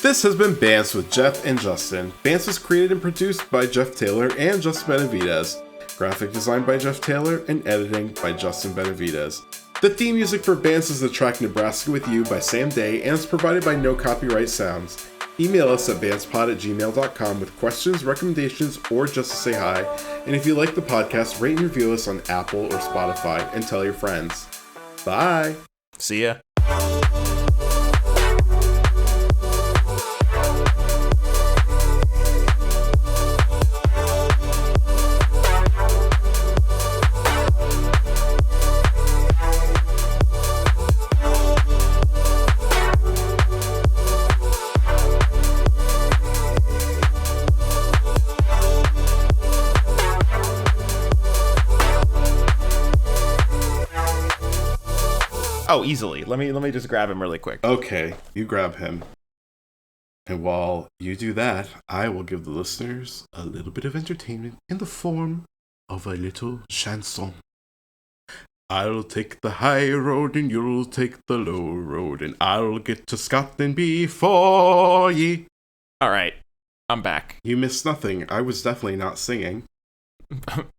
This has been Bants with Geoff and Justin. Bants was created and produced by Geoff Taylor and Justin Benavidez. Graphic design by Geoff Taylor and editing by Justin Benavidez. The theme music for Bants is the track Nebraska With You by Sam Day and is provided by No Copyright Sounds. Email us at bantspod@gmail.com with questions, recommendations, or just to say hi. And if you like the podcast, rate and review us on Apple or Spotify and tell your friends. Bye. See ya. Oh, easily. Let me just grab him really quick. Okay, you grab him. And while you do that, I will give the listeners a little bit of entertainment in the form of a little chanson. I'll take the high road and you'll take the low road, and I'll get to Scotland before ye. All right, I'm back. You missed nothing. I was definitely not singing.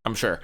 I'm sure.